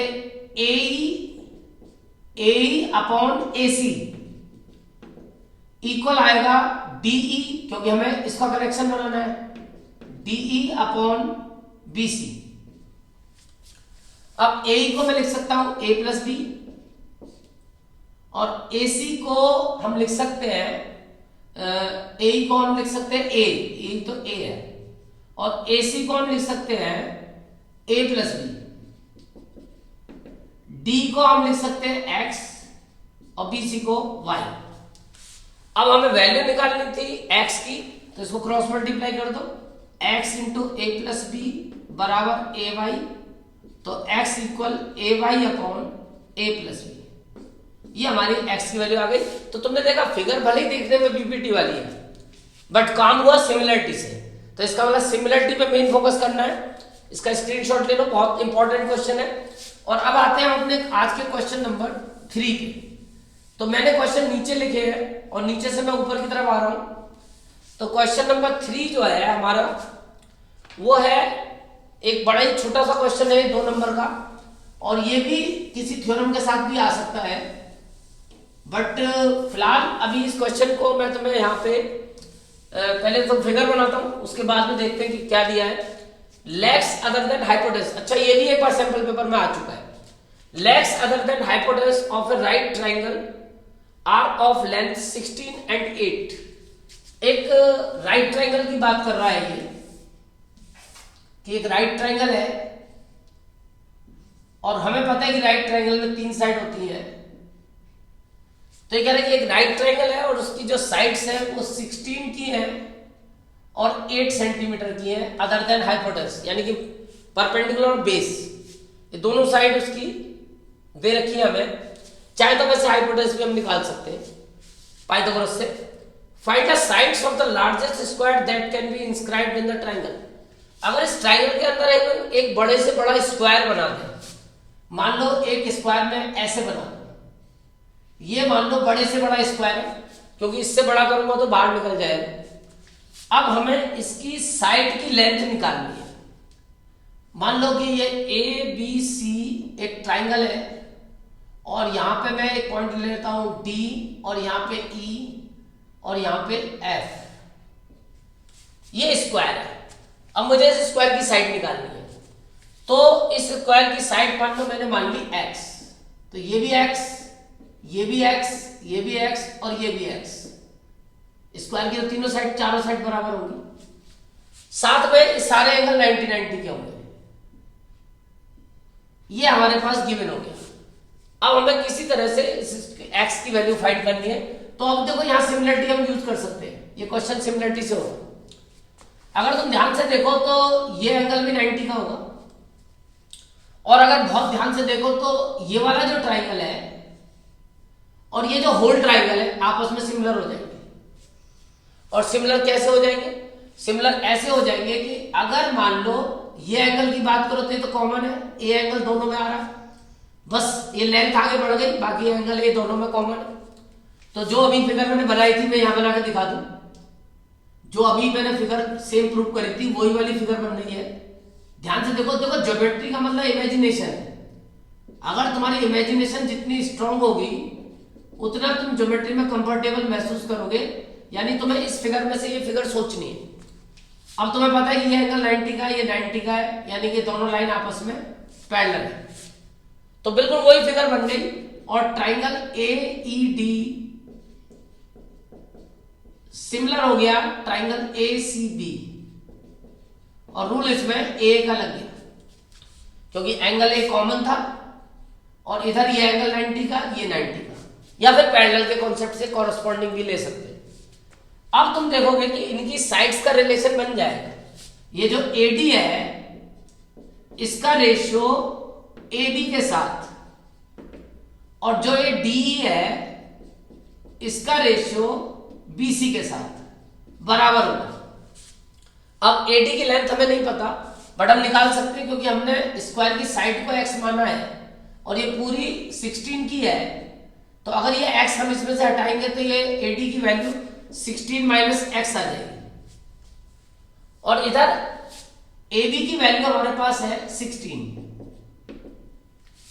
AE अपॉन AC इक्वल आएगा DE, क्योंकि हमें इसका कनेक्शन बनाना है, DE अपॉन BC। अब AE को मैं लिख सकता हूं A प्लस B, और AC को हम लिख सकते हैं AE को हम लिख सकते हैं A तो A है, और AC को हम लिख सकते हैं A प्लस B, D को हम लिख सकते हैं X और BC को Y। अब हमें वैल्यू निकालनी थी X की, तो इसको क्रॉस मल्टीप्लाई कर दो, X into A plus B बराबर AY, तो x equal AY upon A plus B, ये हमारी x की वैल्यू आ गई। तो तुमने देखा फिगर भले ही देखने में बीपीटी वाली है बट काम हुआ सिमिलरिटी से, तो इसका मतलब सिमिलरिटी पे मेन फोकस करना है। इसका स्क्रीनशॉट ले लो, बहुत इंपॉर्टेंट क्वेश्चन है। और अब आते हैं अपने आज के क्वेश्चन नंबर 3 पे। तो मैंने क्वेश्चन नीचे लिखे हैं और नीचे से मैं ऊपर की तरफ आ रहा हूं। तो क्वेश्चन नंबर 3 जो है हमारा वो है एक बड़ा ही छोटा सा क्वेश्चन है 2 नंबर का, और ये भी किसी थ्योरम के साथ भी आ सकता है, बट फिलहाल अभी इस क्वेश्चन को मैं तुम्हें यहाँ पे पहले तो फिगर बनाता हूं, उसके बाद में देखते हैं कि क्या दिया है। लेग्स अदर देन हाइपोटेनस, अच्छा ये भी एक बार सैंपल पेपर में आ चुका है। Legs other than hypotenuse of a right triangle are of length 16 and 8। एक राइट ट्राइंगल की बात कर रहा है ये, कि एक राइट ट्राइंगल है और हमें पता है कि राइट ट्राइंगल में 3 साइड होती है, तो ये कह रहे हैं कि एक राइट ट्रायंगल है और उसकी जो साइड्स है वो 16 की है और 8 सेंटीमीटर की है, अदर देन हाइपोटेनस, यानी कि परपेंडिकुलर और बेस, ये दोनों साइड उसकी दे रखी है हमें। चाहे तो वैसे हाइपोटेनस भी हम निकाल सकते हैं पाइथागोरस से। Find the sides of the largest square that can be inscribed in the triangle. अगर इस ट्रायंगल के अंदर एक बड़े से बड़ा स्क्वायर बना दें, मान लो एक स्क्वायर में ऐसे बना दो, ये मान लो बड़े से बड़ा स्क्वायर है, क्योंकि इससे बड़ा करूंगा तो बाहर निकल जाएगा। अब हमें इसकी साइड की लेंथ निकालनी है। मान लो कि ये ए बी सी एक ट्राइंगल है और यहां पे मैं एक पॉइंट ले लेता हूं डी और यहां पे ई और यहां पे एफ, ये स्क्वायर है। अब मुझे इस स्क्वायर की साइड निकालनी है, तो इस स्क्वायर की साइड मान लो मैंने मान ली एक्स, तो ये भी एक्स, ये भी एक्स, ये भी एक्स और ये भी एक्स। स्क्वायर की तो तीनों साइड, चारों साइड बराबर होंगी। साथ में सारे एंगल 90-90 के होंगे। ये हमारे पास गिवन हो गया। अब हमें किसी तरह से एक्स की वैल्यू फाइंड करनी है, तो अब देखो यहां सिमिलरिटी हम यूज कर सकते हैं। ये क्वेश्चन सिमिलरिटी से होगा। अगर तुम ध्यान से देखो तो ये एंगल भी 90 का होगा, और अगर बहुत ध्यान से देखो तो ये वाला जो ट्राइंगल है और ये जो होल ट्राइंगल है आपस में सिमिलर हो जाएंगे। और सिमिलर कैसे हो जाएंगे? सिमिलर ऐसे हो जाएंगे कि अगर मान लो ये एंगल की बात करो तो ये तो कॉमन है, ए एंगल दोनों में आ रहा है, बस ये लेंथ आगे बढ़ गई, बाकी एंगल ये दोनों में कॉमन है। तो जो अभी फिगर मैंने बनाई थी मैं यहां बना के दिखा दूं, जो अभी मैंने फिगर सेम प्रूव करी थी वही वाली फिगर बन रही है। ध्यान से देखो, देखो ज्योमेट्री का मतलब इमेजिनेशन है। अगर तुम्हारी इमेजिनेशन जितनी स्ट्रांग होगी उतना तुम ज्योमेट्री में कंफर्टेबल महसूस करोगे। यानी तुम्हें इस फिगर में से ये फिगर सोचनी है। अब तुम्हें पता है कि ये एंगल 90 का है, ये 90 का है, यानी कि दोनों लाइन आपस में पैरेलल है। तो बिल्कुल वही फिगर बन गई। और triangle A E D similar हो गया ट्राइंगल ए सी बी, और रूल इसमें ए का लग गया क्योंकि एंगल ए कॉमन था और इधर ये एंगल 90 का, ये 90 का, या फिर पैरेलल के कॉन्सेप्ट से कॉरेस्पॉन्डिंग भी ले सकते हैं। अब तुम देखोगे कि इनकी साइड्स का रिलेशन बन जाएगा। ये जो AD है इसका रेशियो AB के साथ, और जो ये DE है इसका रेशियो BC के साथ बराबर होगा। अब AD की लेंथ हमें नहीं पता, बट हम निकाल सकते हैं क्योंकि हमने स्क्वायर की साइड को x माना है और ये पूरी 16 की है। तो अगर ये x हम इसमें से हटाएंगे तो ये AD की वैल्यू 16 माइनस x आ जाएगी, और इधर AB की वैल्यू हमारे पास है 16।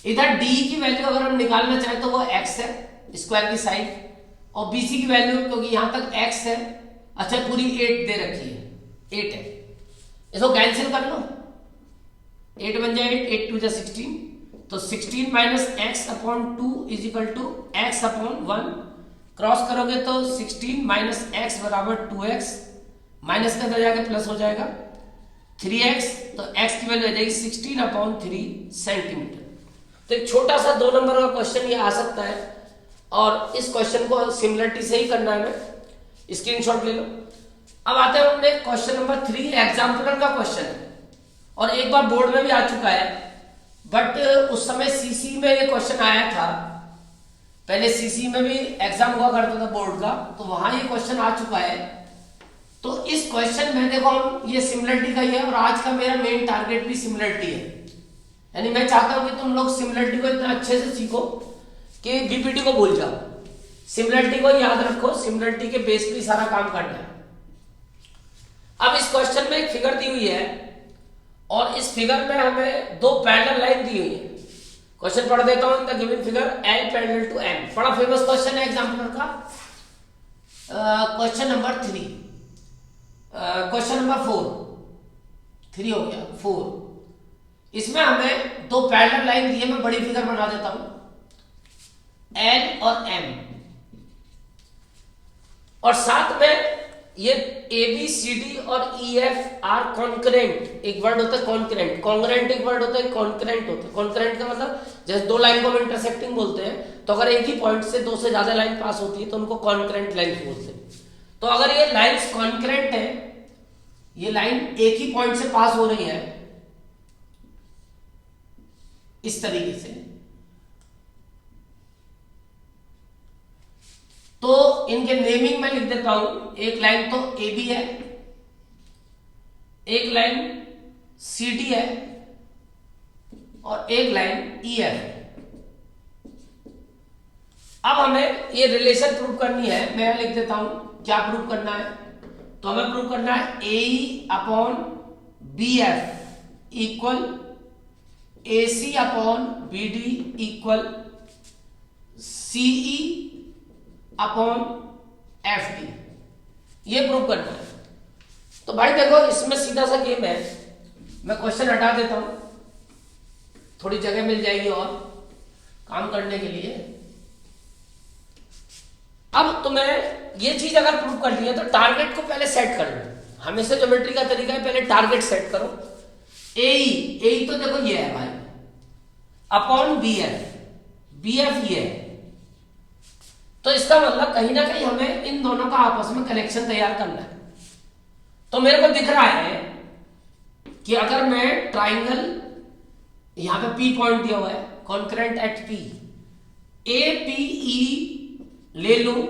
इधर DE की वैल्यू अगर हम निकालना चाहें तो वो x है स्क्वायर की साइड, और BC की वैल्यू क्योंकि यहां तक x है, अच्छा पूरी 8 दे रखी है, 8 है, इसको कैंसिल कर लो, 8 बन जाए 8 टू 16, तो 16 minus x upon 2 is equal to x upon 1। Cross करोगे तो 16 माइनस एक्स बराबर 2x, माइनस के अंदर जाके प्लस हो जाएगा 3x, तो x की वैल्यू आ जाएगी 16 अपॉन 3 सेंटीमीटर। तो एक छोटा सा 2 नंबर का क्वेश्चन ये आ सकता है, और इस क्वेश्चन को सिमिलरिटी से ही करना है। हमें स्क्रीनशॉट ले लो। अब आते हैं अपने क्वेश्चन नंबर 3, एग्जाम्पलर का क्वेश्चन है, और एक बार बोर्ड में भी आ चुका है, बट उस समय सीसी में ये क्वेश्चन आया था। पहले सीसी में भी एग्जाम हुआ करता था बोर्ड का, तो वहां ये क्वेश्चन आ चुका है। तो इस क्वेश्चन में देखो हम ये सिमिलरिटी का ही है, और आज का मेरा मेन टारगेट भी सिमिलरिटी है। यानी मैं चाहता हूं कि तुम लोग सिमिलरिटी को इतना अच्छे से सीखो कि बीपीटी को भूल जाओ, सिमिलरिटी को याद रखो, सिमिलरिटी के बेस पे सारा काम करना है। अब इस क्वेश्चन में एक फिगर दी हुई है, और इस फिगर में हमें 2 पैरेलल लाइन दी हुई है। क्वेश्चन पढ़ देता हूं। In the given figure L parallel to M, बड़ा फेमस क्वेश्चन है एग्जाम्पलर का। क्वेश्चन नंबर 3, क्वेश्चन नंबर 4, 3 हो गया 4। इसमें हमें 2 पैरेलल लाइन दी है, मैं बड़ी फिगर बना देता हूं, L और M, और साथ में ये ए बी सी डी और ई एफ आर कॉन्करेंट, एक वर्ड होता है कॉन्करेंट, कॉन्करेंट एक वर्ड होता है, कॉन्करेंट होता है। कॉन्करेंट का मतलब जैसे दो लाइन को हम इंटरसेक्टिंग बोलते हैं, तो अगर एक ही पॉइंट से दो से ज्यादा लाइन पास होती है तो उनको कॉन्करेंट लाइन्स बोलते हैं। तो अगर ये लाइन्स कॉन्करेंट है, ये लाइन एक ही पॉइंट से पास हो रही है इस तरीके से, तो इनके नेमिंग में लिख देता हूं। एक लाइन तो ए बी है, एक लाइन सी डी है और एक लाइन ई एफ है। अब हमें ये रिलेशन प्रूव करनी है। मैं लिख देता हूं क्या प्रूव करना है। तो हमें प्रूव करना है A upon B F equal A C upon B D equal CE upon F D, ये प्रूव करना है। तो भाई देखो इसमें सीधा सा गेम है, मैं क्वेश्चन हटा देता हूं, थोड़ी जगह मिल जाएगी और काम करने के लिए। अब तुम्हें ये चीज अगर प्रूव कर ली है तो टारगेट को पहले सेट कर लो। हमेशा ज्योमेट्री का तरीका है पहले टारगेट सेट करो। ए तो देखो ये है भाई, अपॉन बी एफ ये है। तो इसका मतलब कहीं ना कहीं हमें इन दोनों का आपस में कनेक्शन तैयार करना है। तो मेरे को दिख रहा है कि अगर मैं ट्राइंगल, यहां पे पी पॉइंट दिया हुआ है, concurrent eight P, A P E ले लूं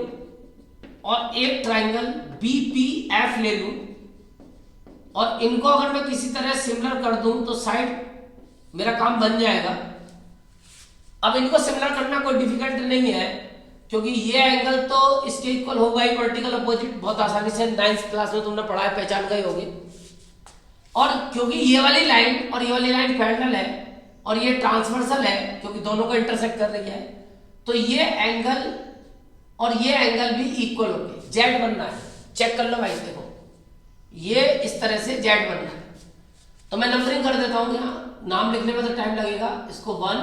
और एक ट्राइंगल बी पी एफ ले लूं और इनको अगर मैं किसी तरह सिमिलर कर दूं तो साइड मेरा काम बन जाएगा। अब इनको सिमिलर करना कोई डिफिकल्ट नहीं है, क्योंकि ये एंगल तो इसके इक्वल होगा ही, वर्टिकल अपोजिट, बहुत आसानी से 9th क्लास में तुमने पढ़ा है, पहचान गए होगे। और क्योंकि ये वाली लाइन और ये वाली लाइन पैरेलल है और ये ट्रांसवर्सल है क्योंकि दोनों को इंटरसेक्ट कर रही है, तो ये एंगल और ये एंगल भी इक्वल होंगे। जेड बनना है, चेक कर लो भाई, देखो ये इस तरह से जेड बनना है। तो मैं नंबरिंग कर देता हूं, यहाँ नाम लिखने में तो टाइम लगेगा। इसको 1,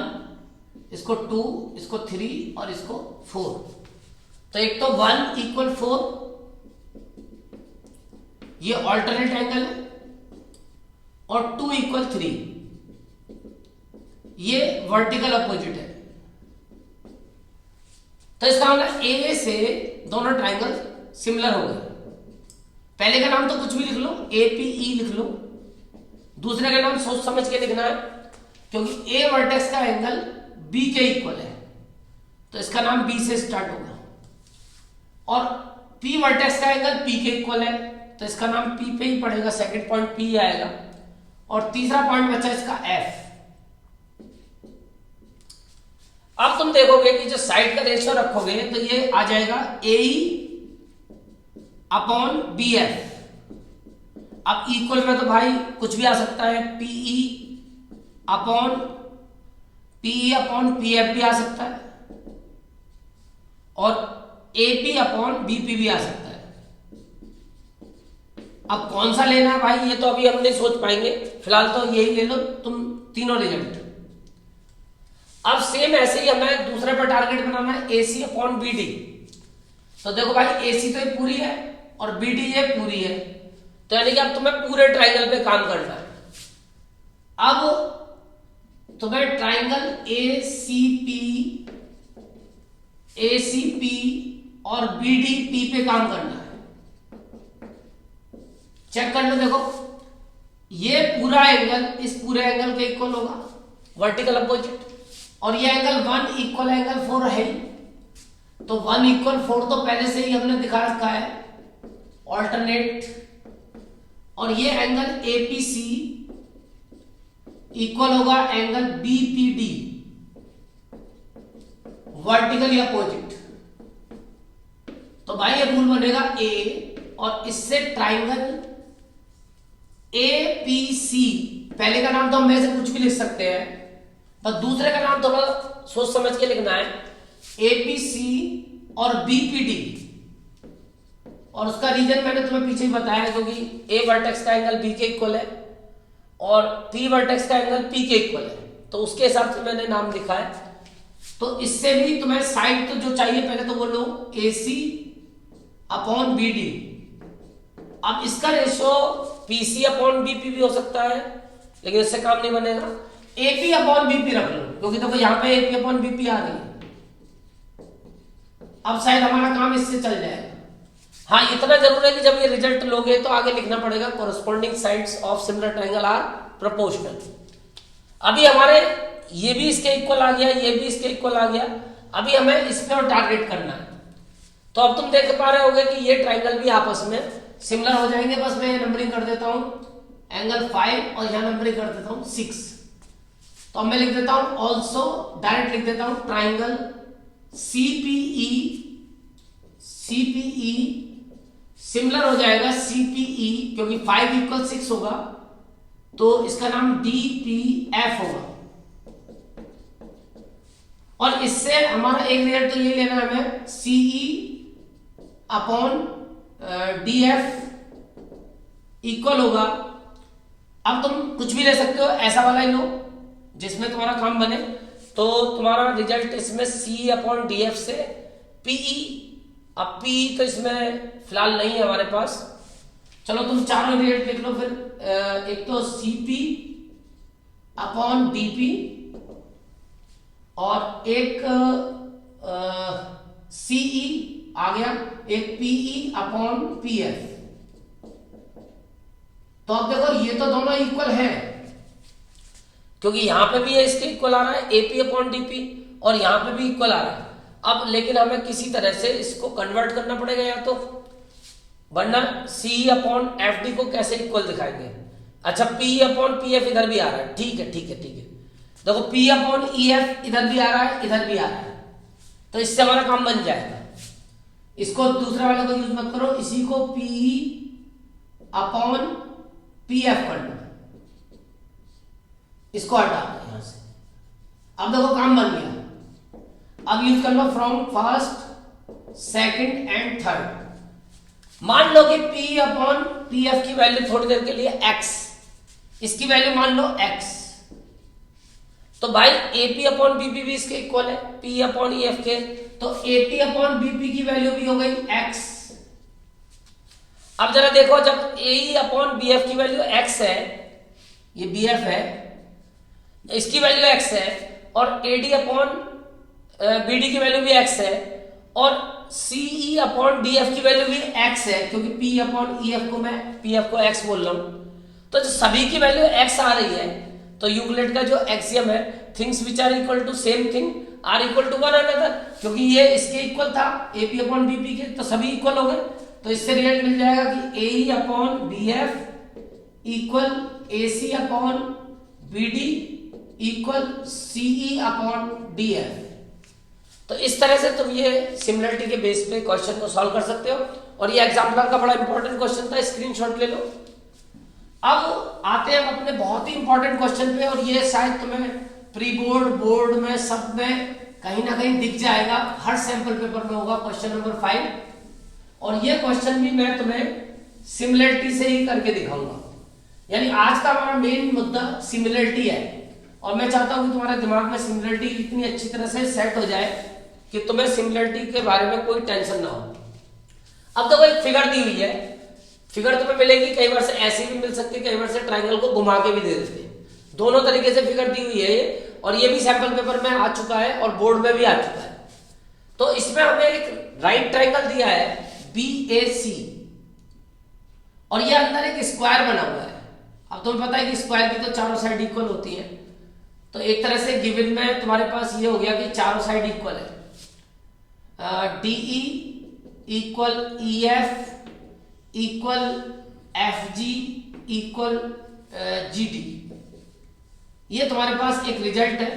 इसको 2, इसको 3 और इसको 4। तो एक तो 1 इक्वल 4, ये ऑल्टरनेट एंगल है, और 2 इक्वल 3, ये वर्टिकल अपोजिट है। तो इसका मतलब ए से दोनों ट्राइंगल सिमिलर हो गए। पहले का नाम तो कुछ भी लिख लो, ए पी ई लिख लो, दूसरे का नाम सोच समझ के लिखना है, क्योंकि ए वर्टेक्स का एंगल बी के इक्वल है तो इसका नाम बी से स्टार्ट होगा, और पी वर्टेक्स का एंगल पी के इक्वल है तो इसका नाम पी पे ही पड़ेगा, सेकंड पॉइंट पी आएगा, और तीसरा पॉइंट बचा इसका एफ। अब तुम देखोगे कि जो साइड का रेशियो रखोगे तो ये आ जाएगा ए अपॉन बी एफ। अब इक्वल में तो भाई कुछ भी आ सकता है, पीई अपॉन पी एफ भी आ सकता है, और एपी अपॉन बीपी भी आ सकता है। अब कौन सा लेना है भाई, ये तो अभी हम नहीं सोच पाएंगे, फिलहाल तो यही ले लो तुम तीनों रिजल्ट। अब सेम ऐसे ही हमें दूसरे पर टारगेट बनाना है, एसी अपॉन बीडी। तो देखो भाई एसी तो ये पूरी है और बीडी ये पूरी है, तो यानी कि अब तुम्हें पूरे ट्राइंगल पे काम करना है। अब तुम्हें ट्राइंगल एसीपी और बीडीपी पे काम करना है। चेक कर लो, देखो ये पूरा एंगल इस पूरे एंगल के इक्वल होगा, वर्टिकल अपोजिट, और ये एंगल 1 इक्वल एंगल 4 है, तो 1 इक्वल 4 तो पहले से ही हमने दिखा रखा है, ऑल्टरनेट, और ये एंगल एपीसी इक्वल होगा एंगल बीपीडी, वर्टिकली अपोजिट। तो भाई ये रूल बनेगा ए, और इससे ट्राइंगल एपीसी, पहले का नाम तो हम में से कुछ भी लिख सकते हैं, पर दूसरे का नाम थोड़ा सोच समझ के लिखना है, एपीसी और बीपीडी। और उसका रीजन मैंने तुम्हें पीछे ही बताया, क्योंकि ए वर्टेक्स का एंगल बी के इक्वल है और पी वर्टेक्स का एंगल पी के इक्वल है, तो उसके हिसाब से मैंने नाम लिखा है। तो इससे भी तुम्हें साइड तो जो चाहिए पहले तो बोलो एसी अपॉन बीडी, अब इसका रेशो पीसी अपॉन बीपी भी हो सकता है, लेकिन इससे काम नहीं बनेगा। एपी अपॉन बीपी रख लो, क्योंकि देखो यहाँ पे एपी अपॉन बीपी आ रही है। अब शायद हमारा काम इससे चल जाएगा। हाँ, इतना जरूर है कि जब ये रिजल्ट लोगे तो आगे लिखना पड़ेगा corresponding sides of similar triangle are proportional. अभी हमारे ये भी इसके इक्वल आ गया, ये भी इसके इक्वल आ गया। अभी हमें इस पे और टारगेट करना है। तो अब तुम देख पा रहे होगे कि ये ट्रायंगल भी आपस में सिमिलर हो जाएंगे। बस मैं नंबरिंग कर देता हूं एंगल 5 और यहां नंबरिंग कर देता हूं 6। तो अब मैं लिख देता हूं ऑल्सो, डायरेक्ट लिख देता हूं ट्रायंगल सीपीई सिमिलर हो जाएगा सीपीई, क्योंकि 5 इक्वल 6 होगा तो इसका नाम डीपीएफ होगा। और इससे हमारा एक रिजल्ट तो ये लेना है हमें, सीई अपॉन डीएफ इक्वल होगा। अब तुम कुछ भी ले सकते हो, ऐसा वाला ही लो जिसमें तुम्हारा काम बने। तो तुम्हारा रिजल्ट इसमें सी अपॉन डी एफ से पीई। अब पीई तो इसमें फिलहाल नहीं है हमारे पास। चलो तुम चारों रिजल्ट लिख लो फिर। एक तो सीपी अपॉन डीपी और एक सीई आ गया, एक पीई अपॉन पीएफ। तो अब देखो ये तो दोनों इक्वल है, क्योंकि यहां पे भी है इसके इक्वल आ रहा है एपी अपॉन डीपी, और यहां पे भी इक्वल आ रहा है। अब लेकिन हमें किसी तरह से इसको कन्वर्ट करना पड़ेगा या तो, वरना सी अपॉन एफ डी को कैसे इक्वल दिखाएंगे। अच्छा, पी अपॉन पी एफ इधर भी आ रहा है, ठीक है ठीक है ठीक है। देखो पी अपॉन ई एफ इधर भी आ रहा है, इधर भी आ रहा है, तो इससे हमारा काम बन जाएगा। इसको दूसरे वाले को यूज मत करो, इसी को पी अपॉन पी एफ कर लो, इसको हटा दो यहां से। अब देखो काम बन गया। अब यूज कर लो from first, second and third. मान लो कि P अपॉन पी एफ की वैल्यू थोड़ी देर के लिए x, इसकी वैल्यू मान लो x। तो भाई AP अपॉन बीपी भी इसके इक्वल है P अपॉन ई एफ के, तो AP अपॉन बीपी की वैल्यू भी हो गई x। अब जरा देखो, जब AE अपॉन बी एफ की वैल्यू x है, ये बी एफ है, इसकी वैल्यू x है, और AD अपॉन BD की वैल्यू भी x है, और CE अपॉन DF की वैल्यू भी x है, क्योंकि P अपॉन EF को मैं PF को x बोल रहा हूं। तो सभी की वैल्यू x आ रही है, तो यूक्लिड का जो एक्सियम है, things which are equal to same thing are equal to one another, क्योंकि ये इसके इक्वल था AP अपॉन BP के, तो सभी इक्वल हो गए। तो इससे रिजल्ट मिल जाएगा कि AE upon BF equal AC upon BD equal CE upon DF। तो इस तरह से तुम ये सिमिलरिटी के बेस पे क्वेश्चन को सॉल्व कर सकते हो, और ये एग्जाम्पलर का बड़ा इंपॉर्टेंट क्वेश्चन था, स्क्रीनशॉट ले लो। अब आते हैं अपने बहुत ही इंपॉर्टेंट क्वेश्चन पे, और ये शायद तुम्हें प्री बोर्ड, बोर्ड में, सब में कहीं ना कहीं दिख जाएगा, हर सैंपल पेपर में होगा, क्वेश्चन नंबर 5। और ये क्वेश्चन भी मैं तुम्हें सिमिलरिटी से ही करके दिखाऊंगा। यानी आज का हमारा मेन मुद्दा सिमिलरिटी है, और मैं चाहता हूं कि तुम्हारे दिमाग में सिमिलरिटी इतनी अच्छी तरह से सेट हो जाए कि तुम्हें सिमिलरिटी के बारे में कोई टेंशन ना हो। अब देखो एक फिगर दी हुई है, फिगर तुम्हें मिलेगी, कई बार से ऐसी भी मिल सकती है, कई बार से ट्रायंगल को घुमा के भी दे देते हैं। दोनों तरीके से फिगर दी हुई है, और ये भी सैंपल पेपर में आ चुका है और बोर्ड में भी आ चुका है। तो इसमें हमें एक राइट ट्रायंगल दिया है BAC, और ये अंदर एक स्क्वायर बना हुआ है। अब तुम्हें पता है कि स्क्वायर की तो चारों साइड इक्वल होती है, तो एक तरह से गिवन में तुम्हारे पास ये हो गया कि चारों साइड इक्वल है। DE equal EF equal FG equal GD, ये तुम्हारे पास एक रिजल्ट है।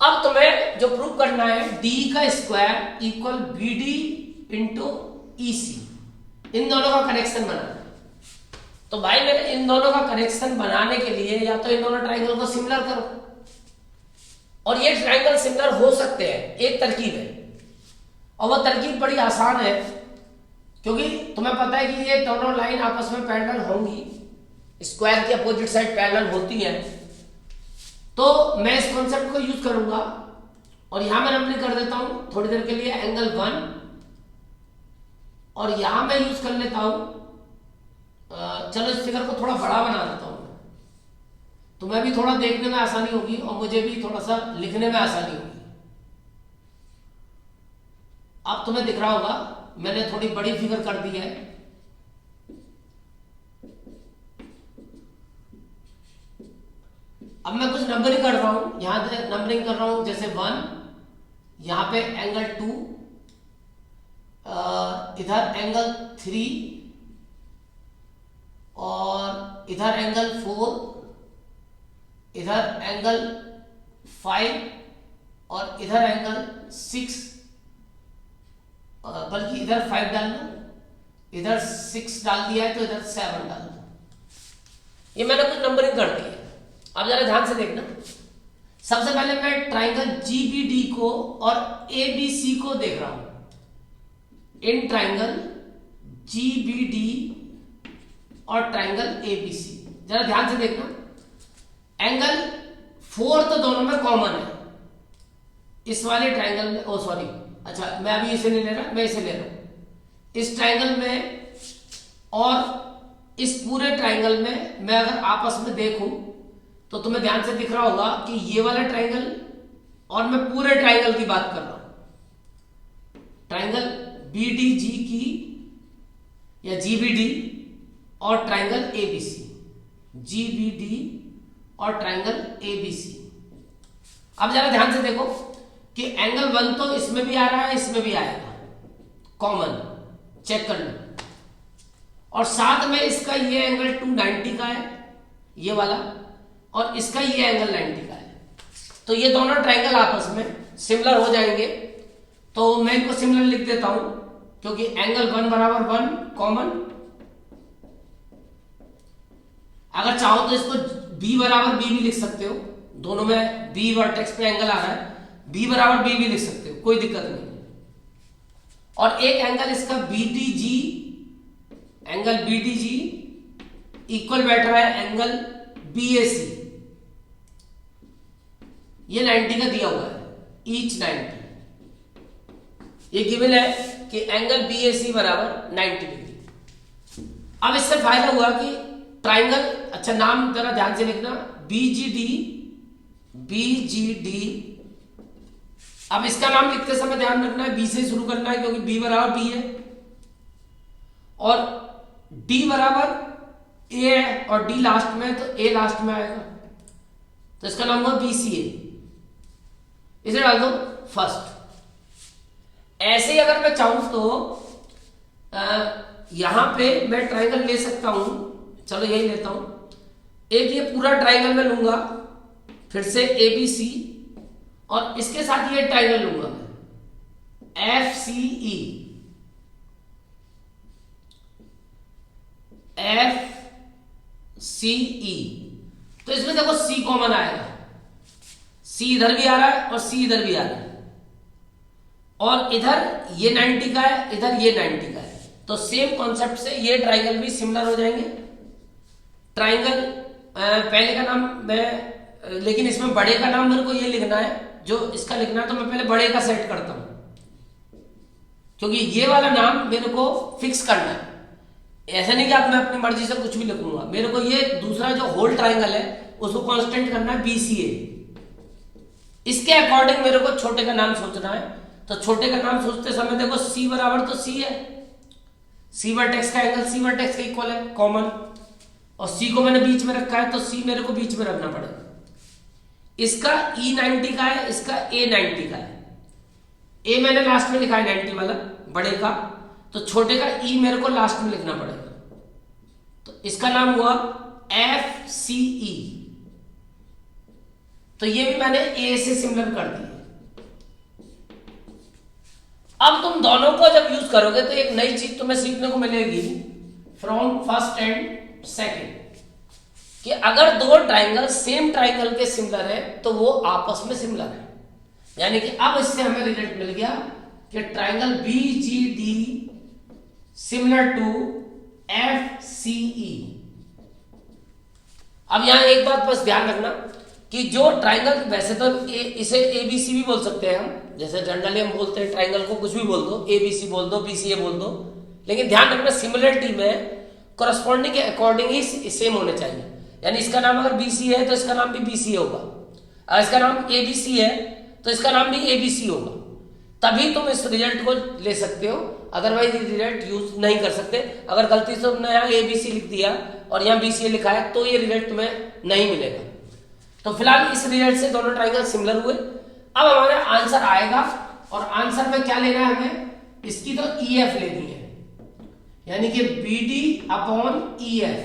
अब तुम्हें जो प्रूव करना है, D का square equal BD into EC, इन दोनों का कनेक्शन बनाना है। तो भाई मेरे इन दोनों का कनेक्शन बनाने के लिए या तो इन दोनों ट्रायंगल को सिमिलर करो, और ये ट्रायंगल सिमिलर हो सकते हैं, एक तरकीब है, और वो तरकीब बड़ी आसान है, क्योंकि तुम्हें पता है कि ये दोनों लाइन आपस में पैरेलल होंगी, स्क्वायर की अपोजिट साइड पैरेलल होती है। तो मैं इस कॉन्सेप्ट को यूज करूंगा, और यहां मैं नंबरिंग कर देता हूं थोड़ी देर के लिए एंगल 1, और यहां मैं यूज कर लेता हूं चलो इस फिगर को थोड़ा बड़ा बना देता हूँ, तुम्हें भी थोड़ा देखने में आसानी होगी और मुझे भी थोड़ा सा लिखने में आसानी होगी। अब तुम्हें दिख रहा होगा मैंने थोड़ी बड़ी फिगर कर दी है। अब मैं कुछ नंबरिंग कर रहा हूं, यहां से नंबरिंग कर रहा हूं, जैसे 1, यहां पे एंगल 2, इधर एंगल 3 और इधर एंगल 4, इधर एंगल 5 और इधर एंगल 6, बल्कि इधर 5 डाल दो, इधर 6 डाल दिया है तो इधर 7 डाल दो। ये मैंने कुछ नंबरिंग कर दी है। अब जरा ध्यान से देखना, सबसे पहले मैं ट्राइंगल जीबीडी को और एबीसी को देख रहा हूं। इन ट्राइंगल जीबीडी और ट्राइंगल एबीसी, जरा ध्यान से देखना, एंगल 4 तो दोनों में कॉमन है इस वाले ट्राइंगल में। ओ सॉरी, अच्छा मैं अभी इसे नहीं ले रहा, मैं इसे ले रहा हूं। इस ट्राइंगल में और इस पूरे ट्राइंगल में मैं अगर आपस में देखूं तो तुम्हें ध्यान से दिख रहा होगा कि ये वाला ट्राइंगल, और मैं पूरे ट्राइंगल की बात कर रहा हूं, ट्राइंगल बीडीजी की या जीबीडी और ट्राइंगल एबीसी, जीबीडी और ट्राइंगल एबीसी। अब जरा ध्यान से देखो कि एंगल 1 तो इसमें भी आ रहा है, इसमें भी आएगा, कॉमन, चेक कर लो। और साथ में इसका ये एंगल 290 का है, ये वाला, और इसका ये एंगल 90 का है। तो ये दोनों ट्राइंगल आपस में सिमिलर हो जाएंगे। तो मैं इनको सिमिलर लिख देता हूं, क्योंकि एंगल 1 बराबर 1 कॉमन। अगर चाहो तो इसको b बराबर b भी लिख सकते हो, दोनों में b वर्टेक्स पे एंगल आ रहा है, b बराबर b भी लिख सकते हो, कोई दिक्कत नहीं। और एक एंगल इसका BDG, एंगल BDG इक्वल बैठ रहा है एंगल BAC, ये 90 का दिया हुआ है, ईच 90। ये गिवन है कि एंगल BAC बराबर 90 डिग्री। अब इससे फायदा हुआ कि ट्राइंगल, अच्छा नाम जरा ध्यान से लिखना, BGD, अब इसका नाम लिखते समय ध्यान रखना है B से शुरू करना है, क्योंकि B बराबर B है और D बराबर A है और D लास्ट में है तो A लास्ट में आएगा, तो इसका नाम हुआ BCA। इसे डाल दो फर्स्ट। ऐसे ही अगर मैं चाहूं तो यहां पे मैं ट्राइंगल ले सकता हूं, चलो यही लेता हूं, एक ये पूरा ट्राइंगल में लूंगा, फिर से ABC, और इसके साथ ये ट्राइंगल लूंगा मैं FCE, FCE। तो इसमें देखो C कॉमन आएगा, C इधर भी आ रहा है और C इधर भी आ रहा है, और इधर ये 90 का है, इधर ये 90 का है। तो सेम कॉन्सेप्ट से ये ट्राइंगल भी सिमिलर हो जाएंगे। ट्राइंगल पहले का नाम मैं, लेकिन इसमें बड़े का नाम मेरे को ये लिखना है, जो इसका लिखना है तो मैं पहले बड़े का सेट करता हूं, क्योंकि ये वाला नाम मेरे को फिक्स करना है। ऐसा नहीं कि आप मैं अपनी मर्जी से कुछ भी लिखूंगा, मेरे को ये दूसरा जो होल ट्राइंगल है उसको कांस्टेंट करना है BCA। इसके अकॉर्डिंग मेरे को छोटे का नाम सोचना है। तो छोटे का नाम सोचते समय देखो C बराबर तो C है, C वर्टेक्स का एंगल C वर्टेक्स का इक्वल है, कॉमन, और C को मैंने बीच में रखा है तो C मेरे को बीच में रखना पड़ेगा। इसका E 90 का है, इसका A 90 का है, A मैंने लास्ट में लिखा है 90 वाला बड़े का, तो छोटे का E मेरे को लास्ट में लिखना पड़ेगा। तो इसका नाम हुआ FCE। तो ये भी मैंने A से सिमिलर कर दिया। अब तुम दोनों को जब यूज करोगे तो एक नई चीज तुम्हें सीखने को मिलेगी फ्रॉम फर्स्ट एंड सेकंड, कि अगर दो ट्राइंगल सेम ट्राइंगल के सिमिलर है तो वो आपस में सिमिलर है। यानी कि अब इससे हमें रिजल्ट मिल गया कि triangle BGD similar to FCE। अब यहां एक बात बस ध्यान रखना कि जो ट्राइंगल, वैसे तो इसे ABC भी बोल सकते हैं हम, जैसे जनरली हम बोलते हैं ट्राइंगल को कुछ भी बोल दो, ABC बोल दो, BCA बोल दो, लेकिन ध्यान रखना सिमिलरिटी में करस्पॉन्डिंग के अकॉर्डिंग ही सेम होने चाहिए। यानी इसका नाम अगर BC है तो इसका नाम भी BC होगा, और इसका नाम ABC है तो इसका नाम भी ABC होगा, तभी तुम इस रिजल्ट को ले सकते हो, अदरवाइज ये रिजल्ट यूज नहीं कर सकते। अगर गलती से तुमने यहाँ ABC लिख दिया और यहाँ BCA लिखा है तो ये रिजल्ट तुम्हें नहीं मिलेगा। तो फिलहाल इस रिजल्ट से दोनों ट्राइंगल सिमिलर हुए। अब हमारा आंसर आएगा, और आंसर में क्या लेना है हमें, इसकी तो EF लेनी है, यानी कि BD अपॉन EF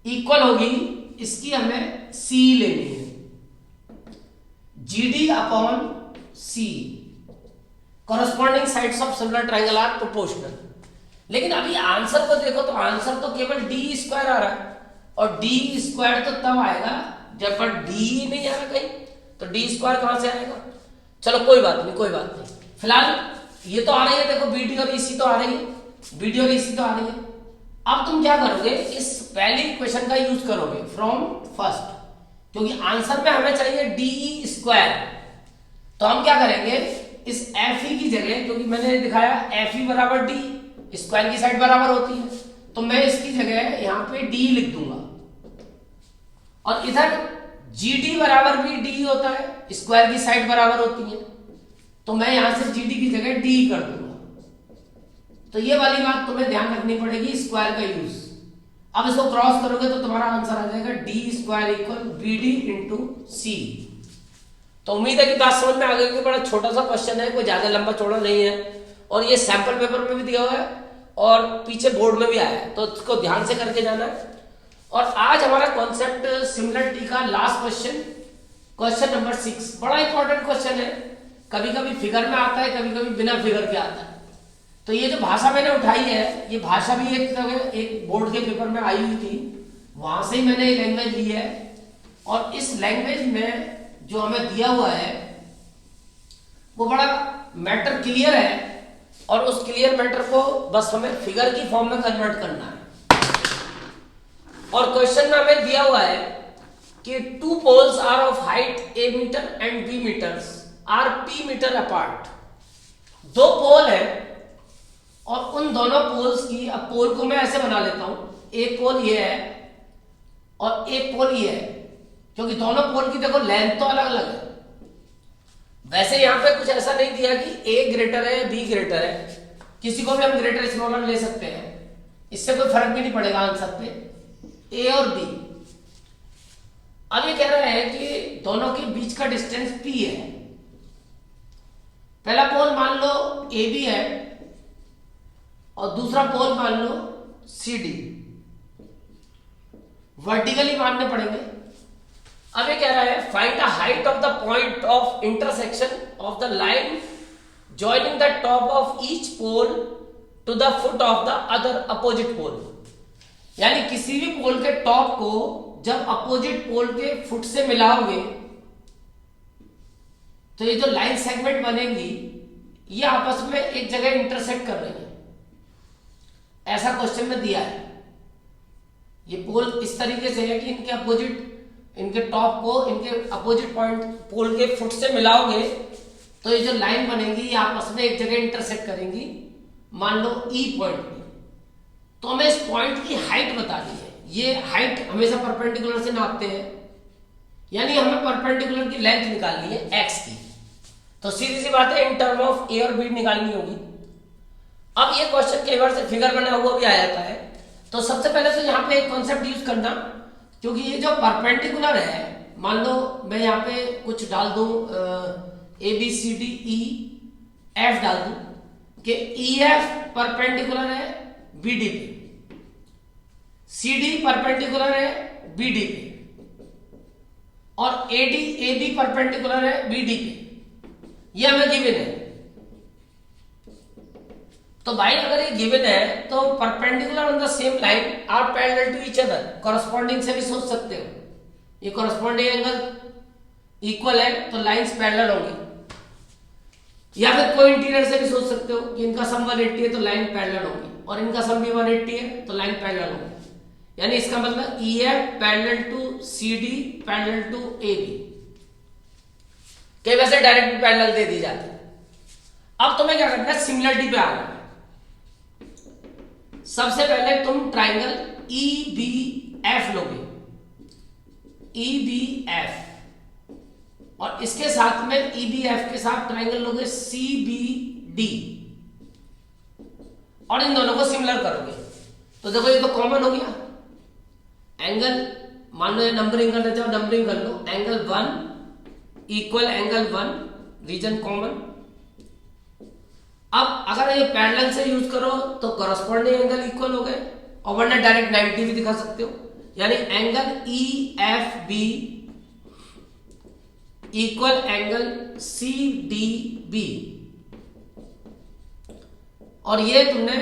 इक्वल होगी इसकी हमें C लेनी है, GD upon C। Corresponding sides of similar triangle are proportional. लेकिन अभी आंसर को देखो तो आंसर तो केवल D² आ रहा है, और D² तो तब आएगा जब पर D ही नहीं आ रहा कहीं, तो D² कहां से आएगा। चलो कोई बात नहीं, कोई बात नहीं, फिलहाल ये तो आ रही है, देखो BD और EC तो आ रही है, BD और EC तो आ रही है। अब तुम क्या करोगे, इस पहली इक्वेशन का यूज करोगे फ्रॉम फर्स्ट, क्योंकि आंसर में हमें चाहिए DE²। तो हम क्या करेंगे, इस FE की जगह, क्योंकि मैंने दिखाया FE बराबर D, स्क्वायर की साइड बराबर होती है, तो मैं इसकी जगह यहां पे D लिख दूंगा, और इधर GD बराबर भी D होता है, स्क्वायर की साइड बराबर होती है, तो मैं यहां से GD की जगह D कर दूंगा। तो ये वाली बात तुम्हें ध्यान रखनी पड़ेगी, स्क्वायर का यूज। अब इसको क्रॉस करोगे तो तुम्हारा आंसर आ जाएगा D² equal BD into C। तो उम्मीद है कि बात समझ में आ गई कि बड़ा छोटा सा क्वेश्चन है, कोई ज्यादा लंबा चौड़ा नहीं है, और ये सैंपल पेपर में भी दिया हुआ है और पीछे बोर्ड में भी आया है, तो इसको ध्यान से करके जाना है। और आज हमारा कॉन्सेप्ट सिमिलरिटी का लास्ट क्वेश्चन, क्वेश्चन नंबर 6, बड़ा इंपॉर्टेंट क्वेश्चन है। कभी कभी फिगर में आता है, कभी कभी बिना फिगर के आता है। तो ये जो भाषा मैंने उठाई है, ये भाषा भी एक बोर्ड के पेपर में आई हुई थी, वहां से ही मैंने ये लैंग्वेज ली है, और इस लैंग्वेज में जो हमें दिया हुआ है वो बड़ा मैटर क्लियर है, और उस क्लियर मैटर को बस हमें फिगर की फॉर्म में कन्वर्ट करना है। और क्वेश्चन में हमें दिया हुआ है कि 2 poles are of height A metre and B metres are P metre apart. 2 pole है, और उन दोनों पोल्स की, अब पोल को मैं ऐसे बना लेता हूं, एक पोल ये है और एक पोल ये है, क्योंकि दोनों पोल की देखो लेंथ तो अलग अलग है। वैसे यहां पे कुछ ऐसा नहीं दिया कि A ग्रेटर है B ग्रेटर है, किसी को भी हम ग्रेटर स्मॉलर ले सकते हैं, इससे कोई फर्क भी नहीं पड़ेगा आंसर पे, A और B। अब ये कह रहा है कि दोनों के बीच का डिस्टेंस P है। पहला पोल मान लो AB है और दूसरा पोल मान लो CD, वर्टिकली मानने पड़ेंगे। अब ये कह रहा है find the height of the point of intersection of the line joining the top of each pole to the foot of the other opposite pole. यानी किसी भी पोल के टॉप को जब अपोजिट पोल के फुट से मिलाओगे तो ये जो लाइन सेगमेंट बनेगी ये आपस में एक जगह इंटरसेक्ट कर रही है, ऐसा क्वेश्चन में दिया है। ये पोल इस तरीके से है कि इनके अपोजिट, इनके टॉप को इनके अपोजिट पॉइंट पोल के फुट से मिलाओगे तो ये जो लाइन बनेगी ये आपस में एक जगह इंटरसेक्ट करेंगी, मान लो E पॉइंट पे। तो हमें इस पॉइंट की हाइट बतानी है। ये हाइट हमेशा परपेंडिकुलर से नापते हैं, यानी हमें परपेंडिकुलर की लेंथ निकालनी है x की। तो सीधी सी बात है, इन टर्म ऑफ A और B निकालनी होगी। अब ये क्वेश्चन कई बार से फिगर बना हुआ भी आ जाता है, तो सबसे पहले तो यहाँ पे एक कॉन्सेप्ट यूज करना, क्योंकि ये जो परपेंडिकुलर है, मान लो मैं यहाँ पे कुछ डाल दूं ABCDE F डाल दूं कि EF परपेंडिकुलर है BD पे, CD परपेंडिकुलर है BD पे, और AB परपेंडिकुलर है BD पे। ये हमें गिवन है। तो भाई अगर ये गिवन है तो perpendicular on the same line are parallel to each other, corresponding से भी सोच सकते हो, ये कॉरस्पॉन्डिंग एंगल इक्वल है तो लाइंस पैरेलल होंगी। या फिर कोई इंटीरियर से भी सोच सकते हो कि इनका सम 180 है तो लाइन पैरेलल होगी, और इनका सम भी 180 है तो लाइन पैरेलल होगी। यानी इसका मतलब EF parallel to CD parallel to AB। कई वैसे डायरेक्ट पैरेलल दे दी जाती है। अब तुम्हें क्या करना है, सिमिलरिटी पे आना है। सबसे पहले तुम ट्राइंगल ई बी एफ लोगे, ई बी एफ, और इसके साथ में ई बी एफ के साथ ट्राइंगल लोगे सी बी डी, और इन दोनों को सिमिलर करोगे। तो देखो ये तो कॉमन हो गया एंगल, मान लो ये नंबरिंग करना चाहो नंबरिंग कर लो, angle 1 equal angle 1, region common. अब अगर ये पैरेलल से यूज करो तो करस्पॉन्डिंग एंगल इक्वल हो गए, और वरना डायरेक्ट 90 भी दिखा सकते हो, यानी angle E F B equal angle C D B, और ये तुमने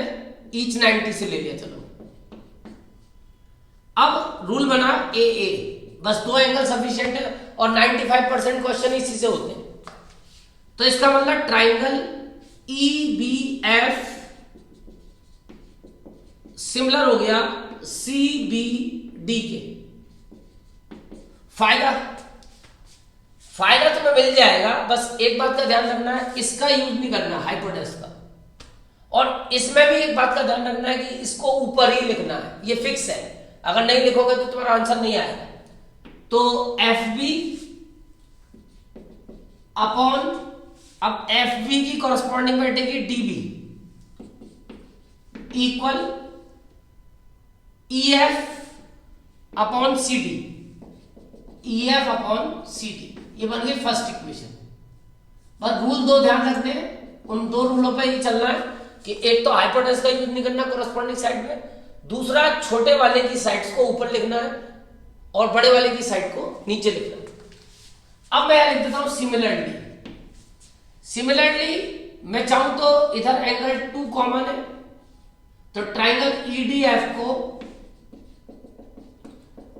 ईच 90 से ले लिया। चलो अब रूल बना ए ए, बस 2 एंगल सफिशिएंट है, और 95% क्वेश्चन इसी से होते हैं। तो इसका मतलब triangle E B F similar हो गया सी बी डी के। फायदा तुम्हें मिल जाएगा, बस एक बात का ध्यान रखना है, इसका यूज नहीं करना हाइपोटेनस का, और इसमें भी एक बात का ध्यान रखना है कि इसको ऊपर ही लिखना है, ये फिक्स है, अगर नहीं लिखोगे तो तुम्हारा आंसर नहीं आएगा। तो एफ बी अपॉन, अब एफ बी की कॉरस्पॉन्डिंग बैठेगी D B equal E F upon C D, E F upon C D, ये बन गई फर्स्ट इक्वेशन। बस रूल 2 ध्यान रखते हैं, उन 2 रूलों पे ही चलना है कि एक तो हाइपोटेनस का यूज नहीं करना कॉरस्पॉन्डिंग साइड में, दूसरा छोटे वाले की साइड्स को ऊपर लिखना है और बड़े वाले की साइड को नीचे लिखना है। अब मैं लिख देता हूं सिमिलरली मैं चाहूं तो इधर एंगल 2 कॉमन है, तो ट्राइंगल ईडीएफ को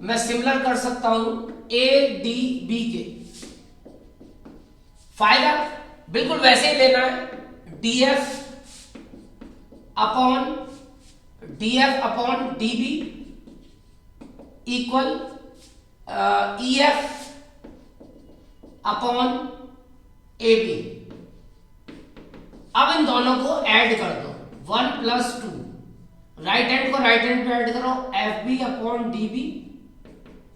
मैं सिमिलर कर सकता हूं ए डी बी के। फायदा बिल्कुल वैसे ही लेना है, DF upon DB equal EF upon A B. अब इन दोनों को ऐड कर दो, 1 + 2, राइट हैंड को राइट हैंड पे ऐड करो, F B upon D B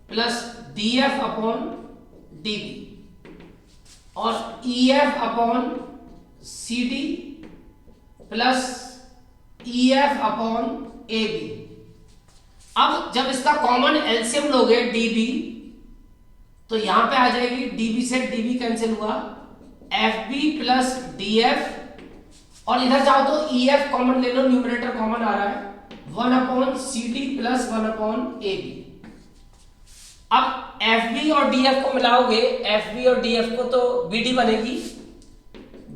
plus D F upon D B और E F upon C D plus E F upon A B. अब जब इसका कॉमन एलसीएम लोगे डीबी, तो यहां पे आ जाएगी डीबी से डीबी कैंसिल हुआ, F B plus D F, और इधर जाओ तो ई एफ कॉमन ले लो, न्यूमरेटर कॉमन आ रहा है, 1/CD प्लस 1/AB। अब एफ बी और डी एफ को मिलाओगे, एफ बी और डी एफ को, तो बीडी बनेगी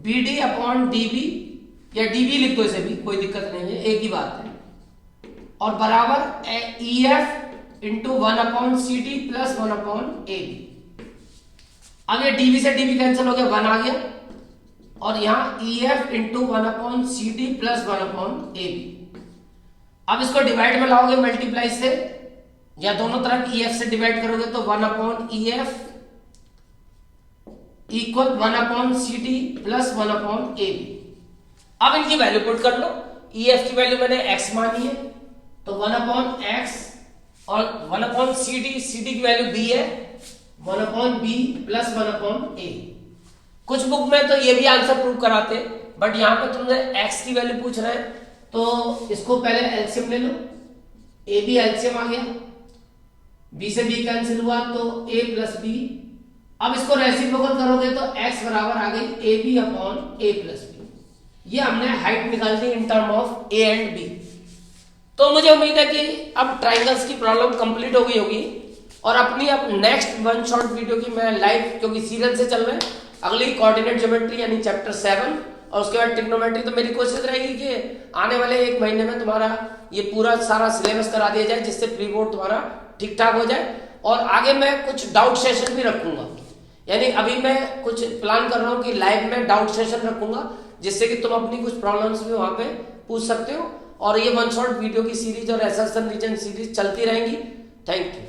बीडी अपॉन डीबी, या डीबी लिख दो, इसे भी कोई दिक्कत नहीं है, एक ही बात है, और बराबर E F into 1/CD plus 1/AB। अब ये डीबी से डीबी कैंसिल हो गया, 1 आ गया, और यहां E F into 1/CD plus 1/AB। अब इसको डिवाइड में लाओगे मल्टीप्लाई से, या दोनों तरफ ई एफ से डिवाइड करोगे तो 1/EF equal 1/CD plus 1/AB। अब इनकी वैल्यू पुट कर लो, ई एफ की वैल्यू मैंने x मानी है, तो 1/x, और 1/CD, CD की वैल्यू b है, 1/B प्लस 1/A। कुछ बुक में तो ये भी आंसर प्रूव कराते, बट यहां पे तुमने x की वैल्यू पूछ रहे हैं, तो इसको पहले एलसीएम ले लो, ए बी एलसीएम आ गया, b से b कैंसिल हुआ तो a प्लस b। अब इसको रेसिप्रोकल करोगे तो x बराबर आ गई ab upon a plus b। ये हमने हाइट निकाल दी in term of a and b। तो मुझे उम्मीद है कि अब ट्राइंगल्स की प्रॉब्लम कंप्लीट हो गई होगी, और अपनी अब नेक्स्ट 1 शॉर्ट वीडियो की मैं लाइव, क्योंकि सीरियल से चल रहे हैं, अगली कोऑर्डिनेट ज्योमेट्री यानी चैप्टर 7, और उसके बाद ट्रिग्नोमेट्री। तो मेरी कोशिश रहेगी कि आने वाले 1 महीने में तुम्हारा ये पूरा सारा सिलेबस करा दिया जाए, जिससे प्री बोर्ड तुम्हारा ठीक ठाक हो जाए। और आगे मैं कुछ डाउट सेशन भी रखूंगा, यानी अभी मैं कुछ प्लान कर रहा हूं कि लाइव में डाउट सेशन रखूंगा, जिससे कि तुम अपनी कुछ प्रॉब्लम्स भी वहां पे पूछ सकते हो, और ये 1 शॉर्ट वीडियो की सीरीज और एसएसएन रीजन सीरीज चलती रहेंगी। Thank you.